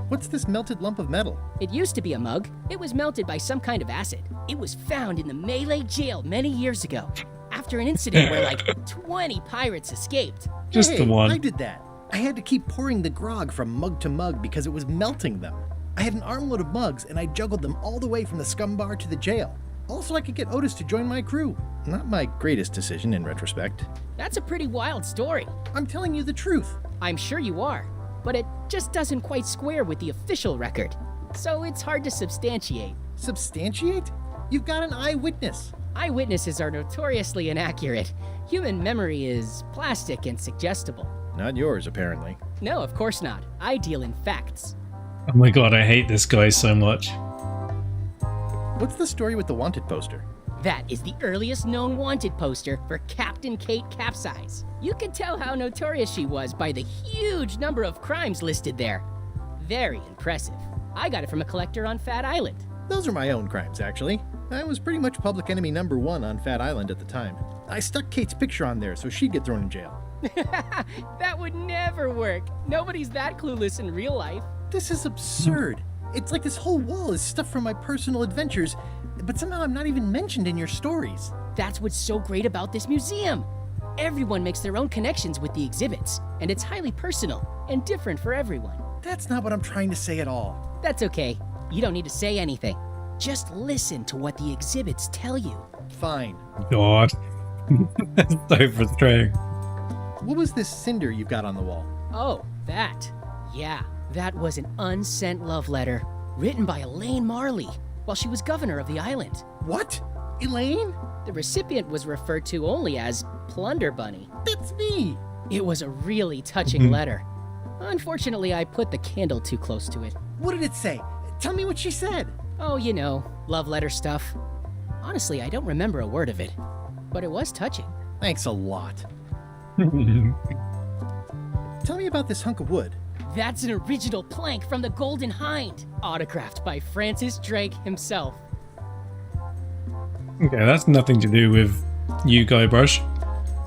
What's this melted lump of metal? It used to be a mug. It was melted by some kind of acid. It was found in the Malay jail many years ago, after an incident where like 20 pirates escaped. Just the one. I did that. I had to keep pouring the grog from mug to mug because it was melting them. I had an armload of mugs and I juggled them all the way from the scum bar to the jail. Also, I could get Otis to join my crew. Not my greatest decision in retrospect. That's a pretty wild story. I'm telling you the truth. I'm sure you are, but it just doesn't quite square with the official record. So it's hard to substantiate. Substantiate? You've got an eyewitness. Eyewitnesses are notoriously inaccurate. Human memory is plastic and suggestible. Not yours, apparently. No, of course not. I deal in facts. Oh my god, I hate this guy so much. What's the story with the wanted poster? That is the earliest known wanted poster for Captain Kate Capsize. You can tell how notorious she was by the huge number of crimes listed there. Very impressive. I got it from a collector on Fat Island. Those are my own crimes, actually. I was pretty much public enemy #1 on Fat Island at the time. I stuck Kate's picture on there so she'd get thrown in jail. That would never work. Nobody's that clueless in real life. This is absurd. It's like this whole wall is stuff from my personal adventures, but somehow I'm not even mentioned in your stories. That's what's so great about this museum. Everyone makes their own connections with the exhibits, and it's highly personal and different for everyone. That's not what I'm trying to say at all. That's okay. You don't need to say anything. Just listen to what the exhibits tell you. Fine. God. That's so frustrating. What was this cinder you've got on the wall? Oh, that. Yeah, that was an unsent love letter written by Elaine Marley while she was governor of the island. What? Elaine? The recipient was referred to only as Plunder Bunny. That's me. It was a really touching letter. Unfortunately, I put the candle too close to it. What did it say? Tell me what she said. Oh, you know, love letter stuff. Honestly, I don't remember a word of it, but it was touching. Thanks a lot. Tell me about this hunk of wood. That's an original plank from the Golden Hind, autographed by Francis Drake himself. Okay, that's nothing to do with you, Guybrush.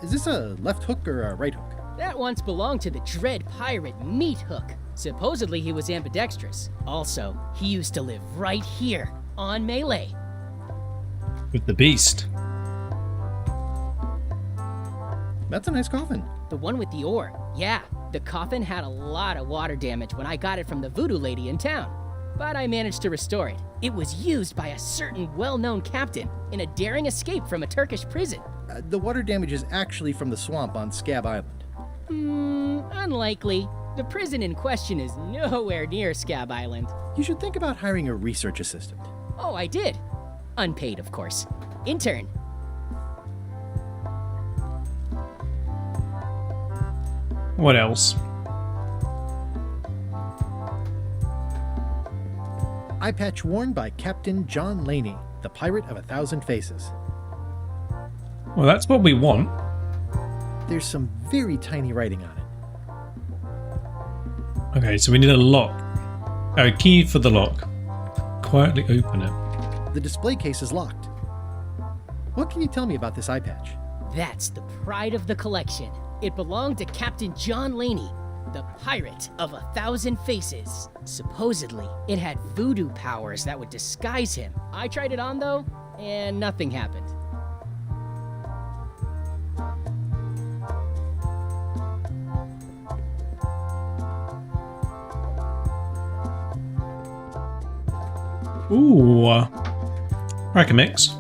Is this a left hook or a right hook? That once belonged to the dread pirate Meat Hook. Supposedly he was ambidextrous. Also, he used to live right here, on Malay. With the beast. That's a nice coffin. The one with the ore. Yeah, the coffin had a lot of water damage when I got it from the voodoo lady in town. But I managed to restore it. It was used by a certain well-known captain in a daring escape from a Turkish prison. The water damage is actually from the swamp on Scab Island. Unlikely. The prison in question is nowhere near Scab Island. You should think about hiring a research assistant. Oh, I did. Unpaid, of course. Intern. What else? Eye patch worn by Captain John Laney, the pirate of 1,000 faces. Well, that's what we want. There's some very tiny writing on it. Okay, so we need a lock. A key for the lock. Quietly open it. The display case is locked. What can you tell me about this eye patch? That's the pride of the collection. It belonged to Captain John Laney, the pirate of 1,000 faces. Supposedly, it had voodoo powers that would disguise him. I tried it on though, and nothing happened. Ooh, cracker mix.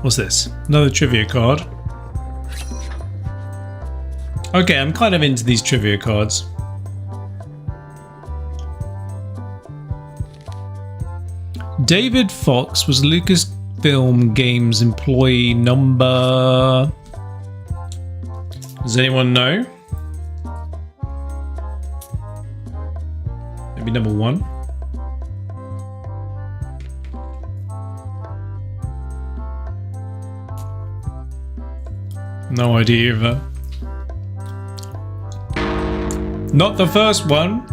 What's this? Another trivia card. Okay, I'm kind of into these trivia cards. David Fox was Lucasfilm Games employee number... Does anyone know? Maybe number 1. No idea either. Not the first one.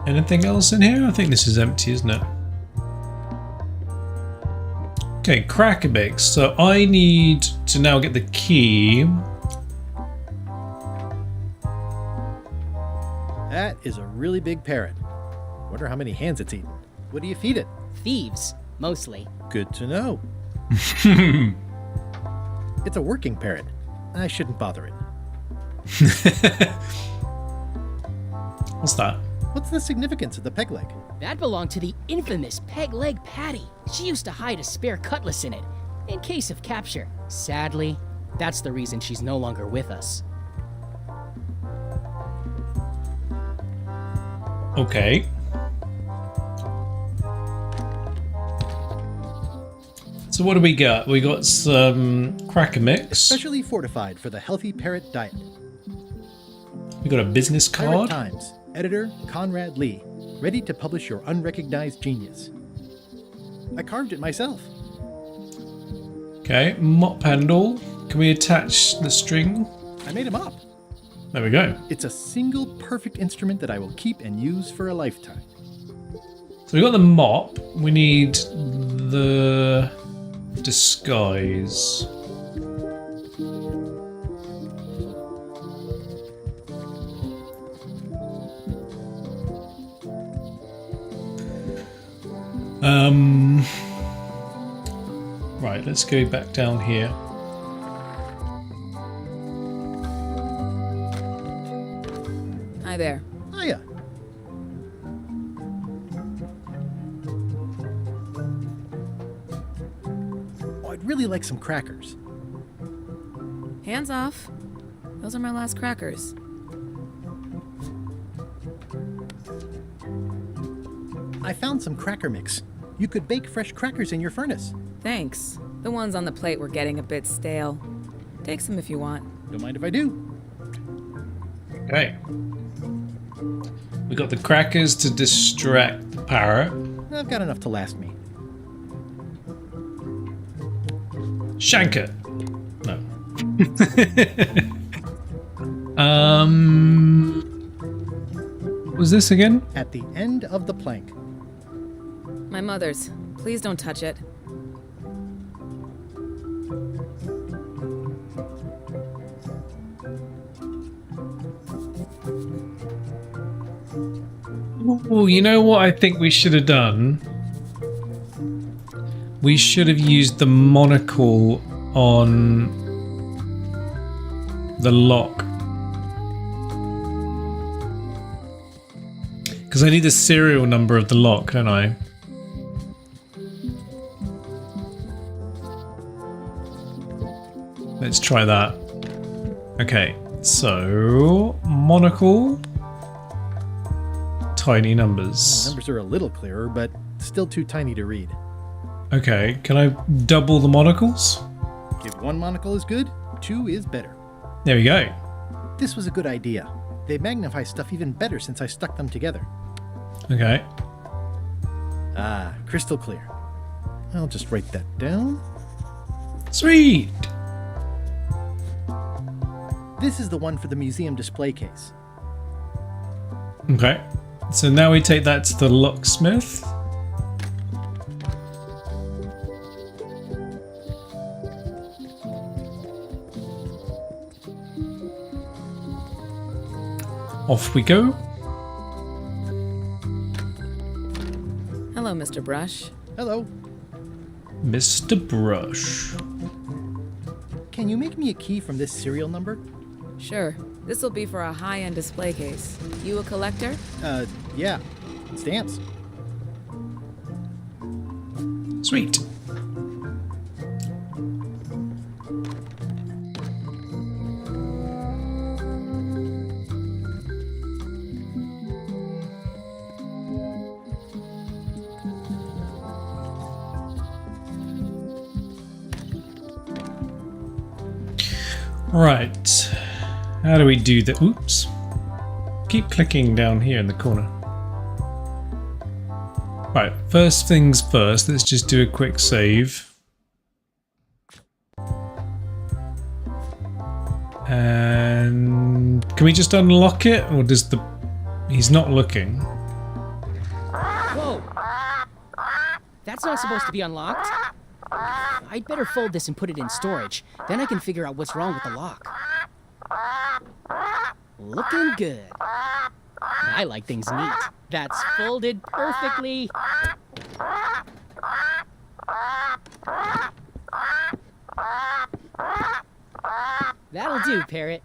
Anything else in here? I think this is empty, isn't it? Okay, cracker mix. So I need to now get the key. That is a really big parrot. Wonder how many hands it's eaten. What do you feed it? Thieves, mostly. Good to know. It's a working parrot. I shouldn't bother it. What's that? What's the significance of the peg leg? That belonged to the infamous Peg Leg Patty. She used to hide a spare cutlass in it, in case of capture. Sadly, that's the reason she's no longer with us. Okay. So what do we got? We got some cracker mix. Specially fortified for the healthy parrot diet. We got a business Pirate card. Times. Editor Conrad Lee. Ready to publish your unrecognized genius. I carved it myself. Okay, mop handle. Can we attach the string? I made a mop. There we go. It's a single perfect instrument that I will keep and use for a lifetime. So we got the mop. We need the disguise. Right, let's go back down here. Hi there. Hiya. Oh, I'd really like some crackers. Hands off. Those are my last crackers. I found some cracker mix. You could bake fresh crackers in your furnace. Thanks. The ones on the plate were getting a bit stale. Take some if you want. Don't mind if I do. Okay. We got the crackers to distract the parrot. I've got enough to last me. Shank it. No. What was this again? At the end of the plank. My mother's. Please don't touch it. Ooh, you know what I think we should have done? We should have used the monocle on the lock. Because I need the serial number of the lock, don't I? Let's try that. Okay, so monocle. Tiny numbers. Numbers are a little clearer, but still too tiny to read. Okay, can I double the monocles? If one monocle is good, two is better. There we go. This was a good idea. They magnify stuff even better since I stuck them together. Okay. Ah, crystal clear. I'll just write that down. Sweet! This is the one for the museum display case. Okay. So now we take that to the locksmith. Off we go. Hello, Mr. Brush. Hello. Mr. Brush. Can you make me a key from this serial number? Sure. This will be for a high-end display case. You a collector? Yeah. Stamps. Sweet. Right. How do we do that? Oops. Keep clicking down here in the corner. Right, first things first, let's just do a quick save. And can we just unlock it, or does the... He's not looking. Whoa! That's not supposed to be unlocked. I'd better fold this and put it in storage. Then I can figure out what's wrong with the lock. Looking good. I like things neat. That's folded perfectly. That'll do, Parrot.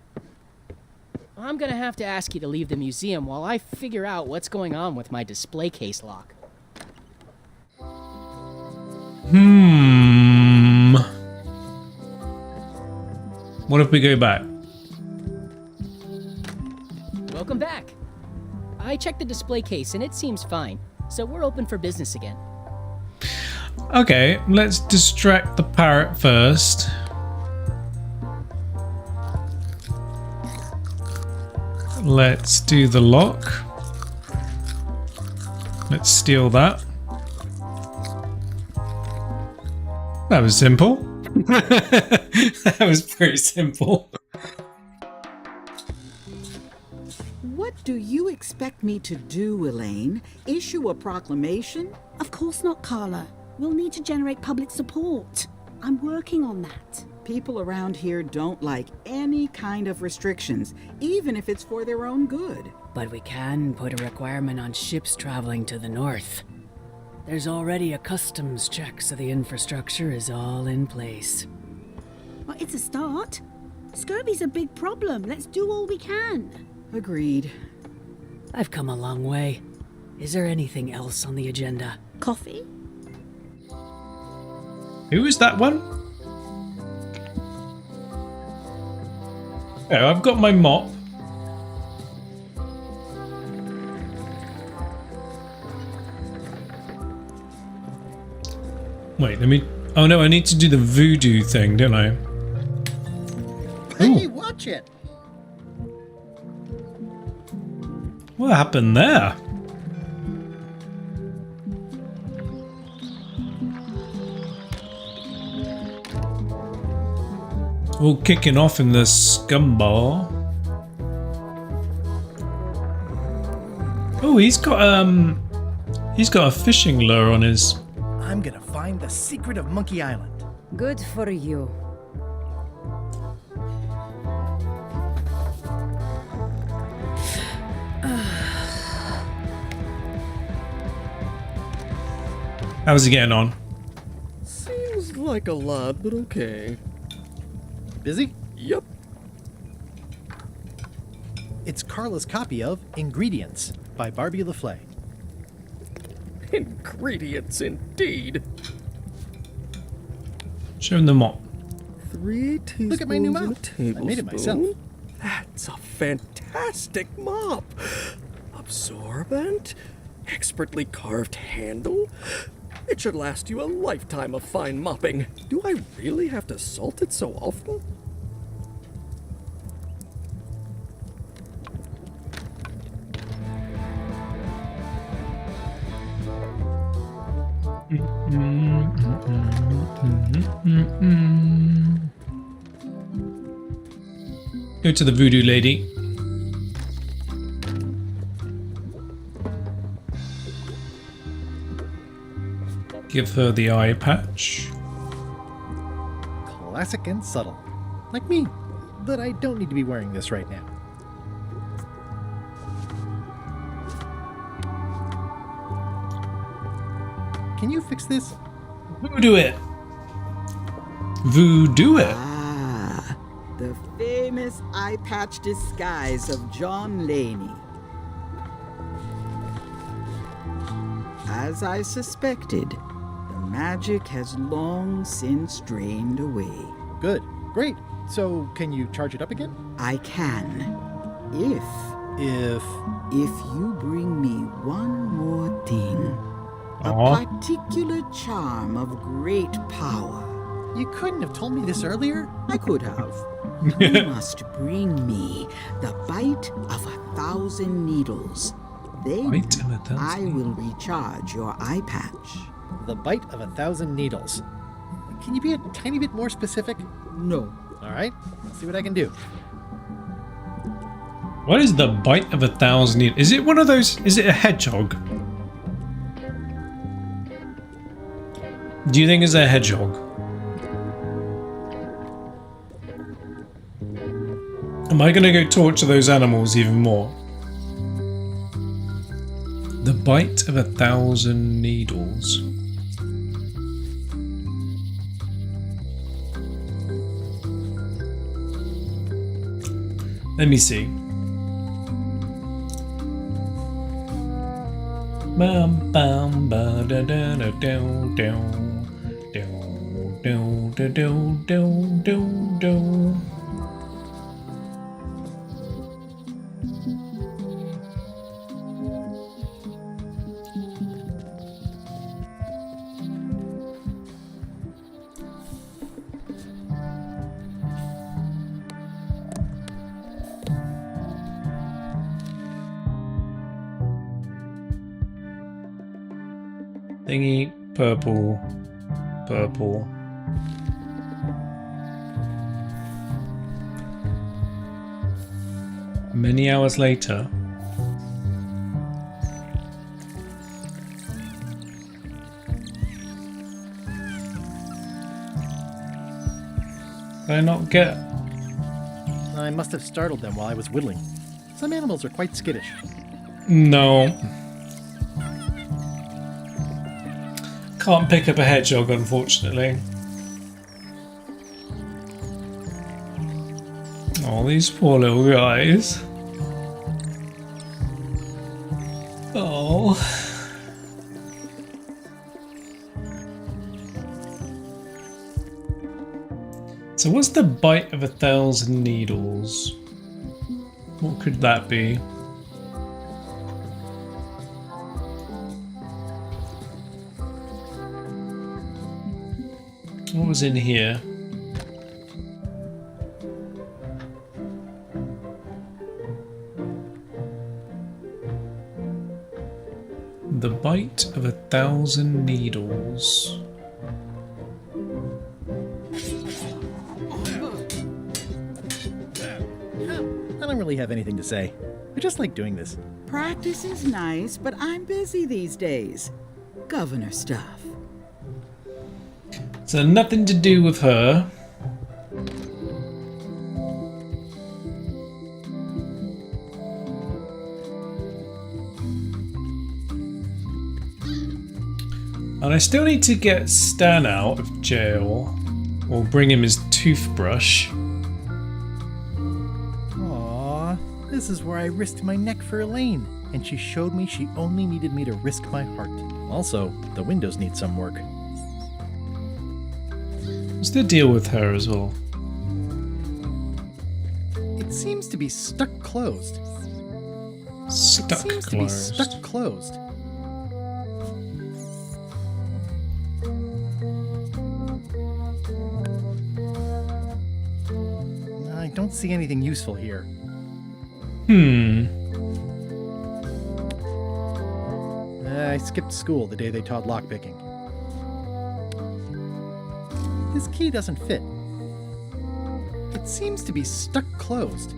I'm gonna have to ask you to leave the museum while I figure out what's going on with my display case lock. What if we go back? Welcome back. I checked the display case and it seems fine, so we're open for business again. Okay, let's distract the parrot first. Let's do the lock. Let's steal that. That was simple. That was pretty simple. What do you expect me to do, Elaine? Issue a proclamation? Of course not, Carla. We'll need to generate public support. I'm working on that. People around here don't like any kind of restrictions, even if it's for their own good. But we can put a requirement on ships traveling to the north. There's already a customs check, so the infrastructure is all in place. Well, it's a start. Scurvy's a big problem. Let's do all we can. Agreed. I've come a long way. Is there anything else on the agenda? Coffee? Who is that one? Oh, I've got my mop. Wait, let me... Oh no, I need to do the voodoo thing, don't I? Hey, watch it! What happened there? All kicking off in the scum bar. Oh, he's got a fishing lure on his... I'm gonna find the secret of Monkey Island. Good for you. How's he getting on? Seems like a lot, but okay. Busy? Yep. It's Carla's copy of Ingredients by Barbie LaFlay. Ingredients indeed. Show him the mop. 3 teaspoons Look at my new mop. and a tablespoon. I made it myself. That's a fantastic mop. Absorbent, expertly carved handle. It should last you a lifetime of fine mopping. Do I really have to salt it so often? Go to the voodoo lady. Give her the eye patch. Classic and subtle. Like me. But I don't need to be wearing this right now. Can you fix this? Voodoo it. Voodoo it. Ah, the famous eye patch disguise of John Laney. As I suspected, the magic has long since drained away. Good. Great. So, can you charge it up again? I can. If you bring me one more thing. A particular charm of great power. You couldn't have told me this earlier? I could have. You must bring me the bite of 1,000 needles. Then I will recharge your eye patch. The bite of 1,000 needles. Can you be a tiny bit more specific? No. All right, let's see what I can do. What is the bite of 1,000 needles? Is it one of those? Is it a hedgehog? Do you think it's a hedgehog? Am I gonna go torture those animals even more? The bite of 1,000 needles. Let me see. Bum bum ba da da da do do do do do do do do. Thingy, purple, purple. Many hours later. Did I not get? I must have startled them while I was whittling. Some animals are quite skittish. No. Can't pick up a hedgehog, unfortunately. Oh, these poor little guys. Oh. So what's the bite of 1,000 needles? What could that be? What was in here? The bite of 1,000 needles. I don't really have anything to say. I just like doing this. Practice is nice, but I'm busy these days. Governor stuff. So nothing to do with her. And I still need to get Stan out of jail, or bring him his toothbrush. Aww, this is where I risked my neck for Elaine, and she showed me she only needed me to risk my heart. Also, the windows need some work. What's the deal with her as well? It seems to be stuck closed. Stuck seems closed. To be stuck closed. I don't see anything useful here. I skipped school the day they taught lockpicking. This key doesn't fit. It seems to be stuck closed.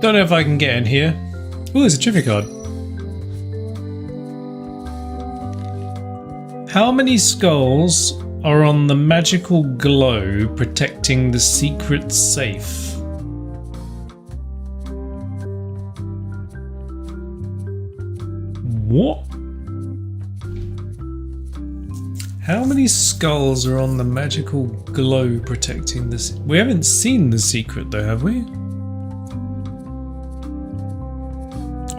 Don't know if I can get in here. Oh, there's a trivia card. How many skulls are on the magical globe protecting the secret safe? What? How many skulls are on the magical globe protecting this? We haven't seen the secret though, have we?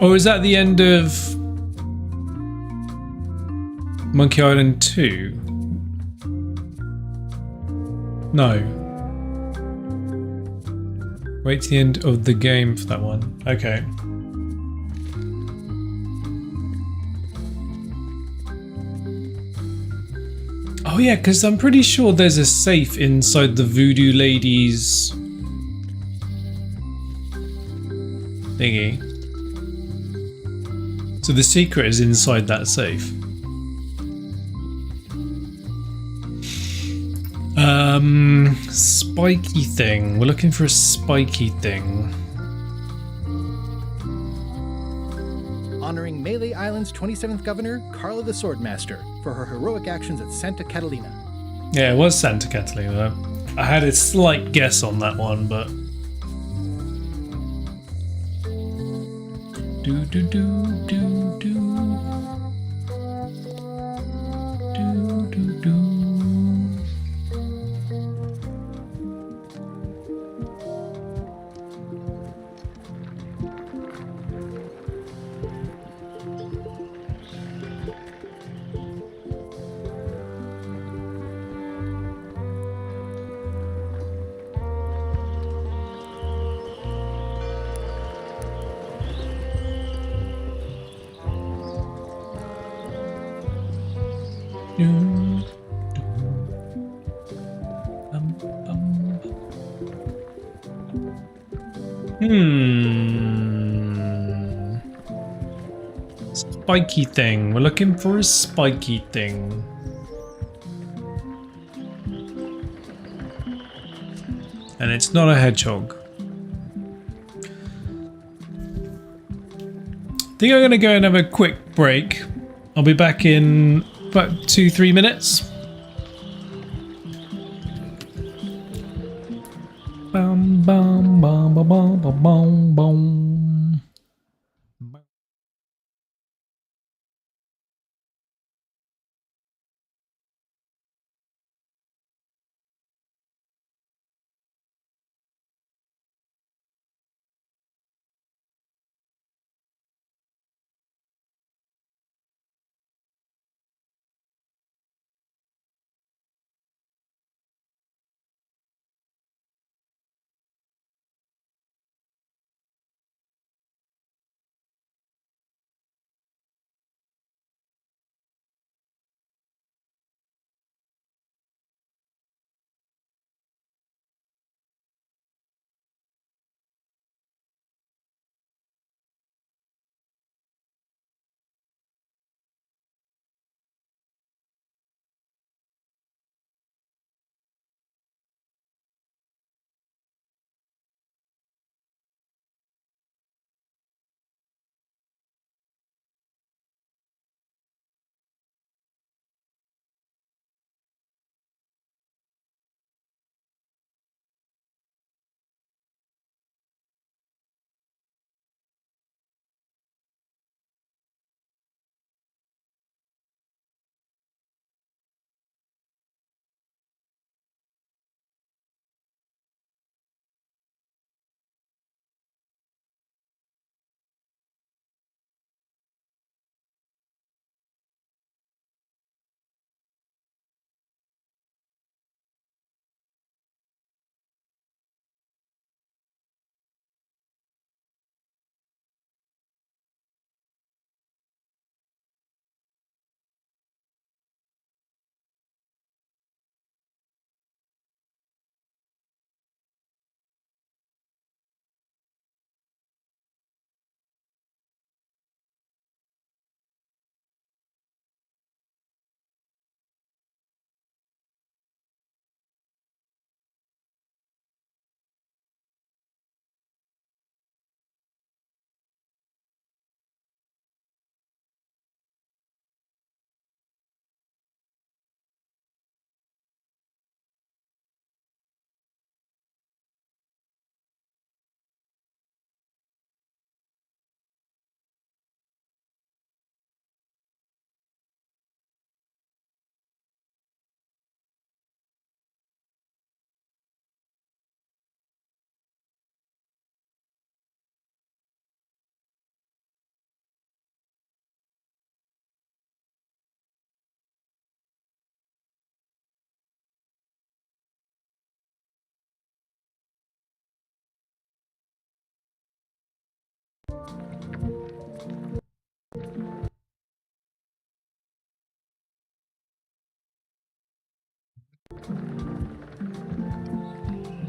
Or is that the end of Monkey Island 2? No. Wait to the end of the game for that one. Okay. Oh yeah, because I'm pretty sure there's a safe inside the Voodoo Lady's thingy. So the secret is inside that safe. Spiky thing. We're looking for a spiky thing. Honoring Melee Island's 27th governor, Carla the Swordmaster, for her heroic actions at Santa Catalina. Yeah, it was Santa Catalina. I had a slight guess on that one, but... Do do do do do. Do do do. Spiky thing. We're looking for a spiky thing. And it's not a hedgehog. I think I'm going to go and have a quick break. I'll be back in about 2-3 minutes. Bum bum bum bum bum bum bum.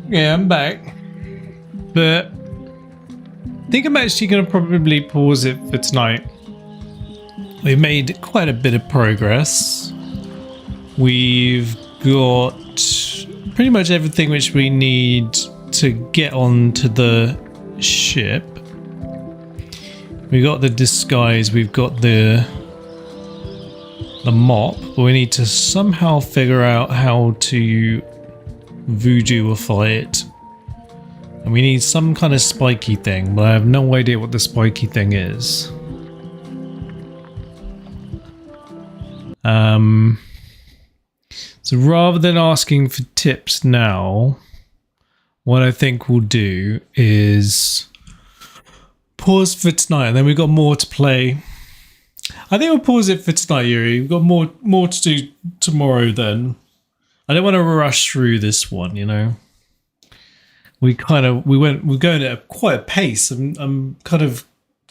Yeah, I'm back. But I think I'm actually going to probably pause it for tonight. We've made quite a bit of progress. We've got pretty much everything which we need to get onto the ship. We got the disguise, we've got the mop, but we need to somehow figure out how to voodooify it. And we need some kind of spiky thing, but I have no idea what the spiky thing is. So rather than asking for tips now, what I think we'll do is pause for tonight, and then we've got more to play. I think we'll pause it for tonight, Yuri. We've got more to do tomorrow then. I don't want to rush through this one, you know. We're going at quite a pace. I'm kind of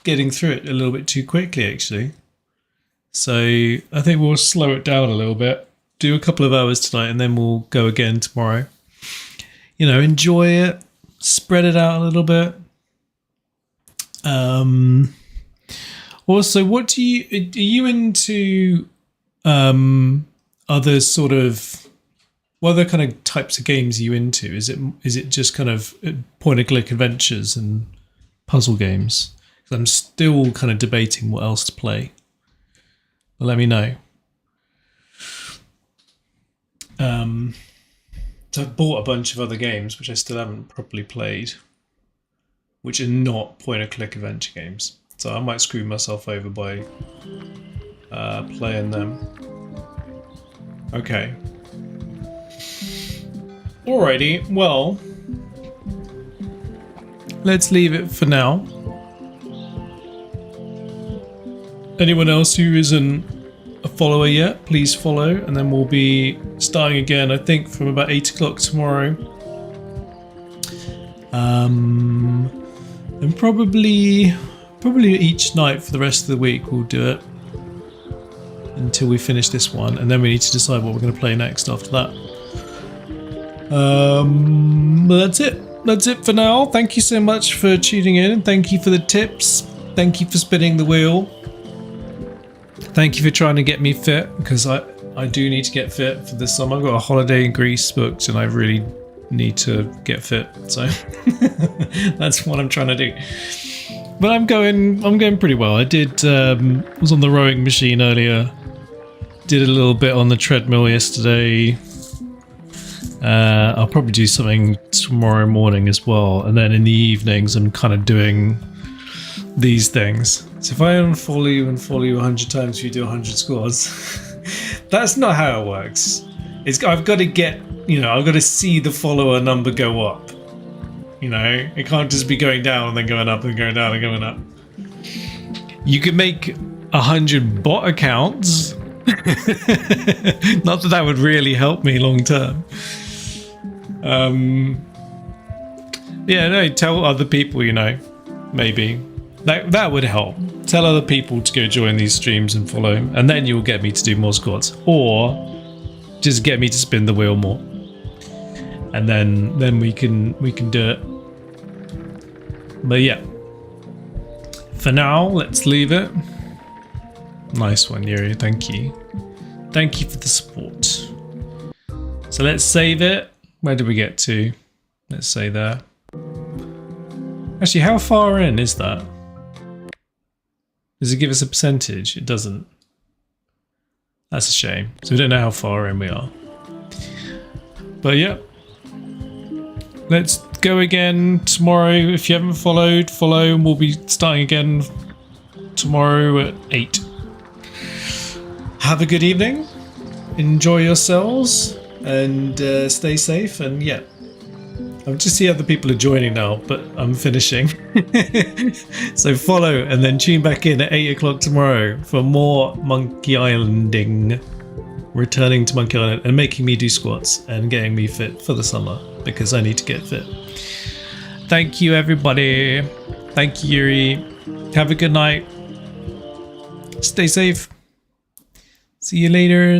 getting through it a little bit too quickly, actually. So I think we'll slow it down a little bit. Do a couple of hours tonight, and then we'll go again tomorrow. You know, enjoy it, spread it out a little bit. Also, are you into other sort of, what other kind of types of games are you into? Is it just kind of point and click adventures and puzzle games? Because I'm still kind of debating what else to play. But let me know. So I've bought a bunch of other games which I still haven't properly played, which are not point and click adventure games. So I might screw myself over by playing them. Okay. Alrighty, well, let's leave it for now. Anyone else who isn't a follower yet, please follow, and then we'll be starting again, I think, from about 8 o'clock tomorrow. And probably each night for the rest of the week we'll do it until we finish this one, and then we need to decide what we're going to play next after that. But that's it. That's it for now. Thank you so much for tuning in, and thank you for the tips. Thank you for spinning the wheel. Thank you for trying to get me fit, because I do need to get fit for this summer. I've got a holiday in Greece booked, and I really need to get fit. So that's what I'm trying to do. But I'm going pretty well. I was on the rowing machine earlier. Did a little bit on the treadmill yesterday. I'll probably do something tomorrow morning as well, and then in the evenings I'm kind of doing these things. So if I unfollow you and follow you 100 times, you do 100 squats. That's not how it works. I've got to get, I've got to see the follower number go up. It can't just be going down and then going up and going down and going up. You could make 100 bot accounts. Not that that would really help me long term. Yeah, no, tell other people, maybe. That would help. Tell other people to go join these streams and follow, and then you'll get me to do more squats, or just get me to spin the wheel more, and then we can do it. But yeah, for now, let's leave it. Nice one, Yuri. Thank you. Thank you for the support. So let's save it. Where did we get to? Let's say there. Actually, how far in is that? Does it give us a percentage? It doesn't. That's a shame. So we don't know how far in we are. But yeah. Let's go again tomorrow. If you haven't followed, follow, and we'll be starting again tomorrow at 8. Have a good evening. Enjoy yourselves. And stay safe, and yeah, I'm just see other people are joining now, but I'm finishing. So follow and then tune back in at 8 o'clock tomorrow for more Monkey Islanding, returning to Monkey Island and making me do squats and getting me fit for the summer, because I need to get fit. Thank you, everybody. Thank you, Yuri. Have a good night. Stay safe. See you later.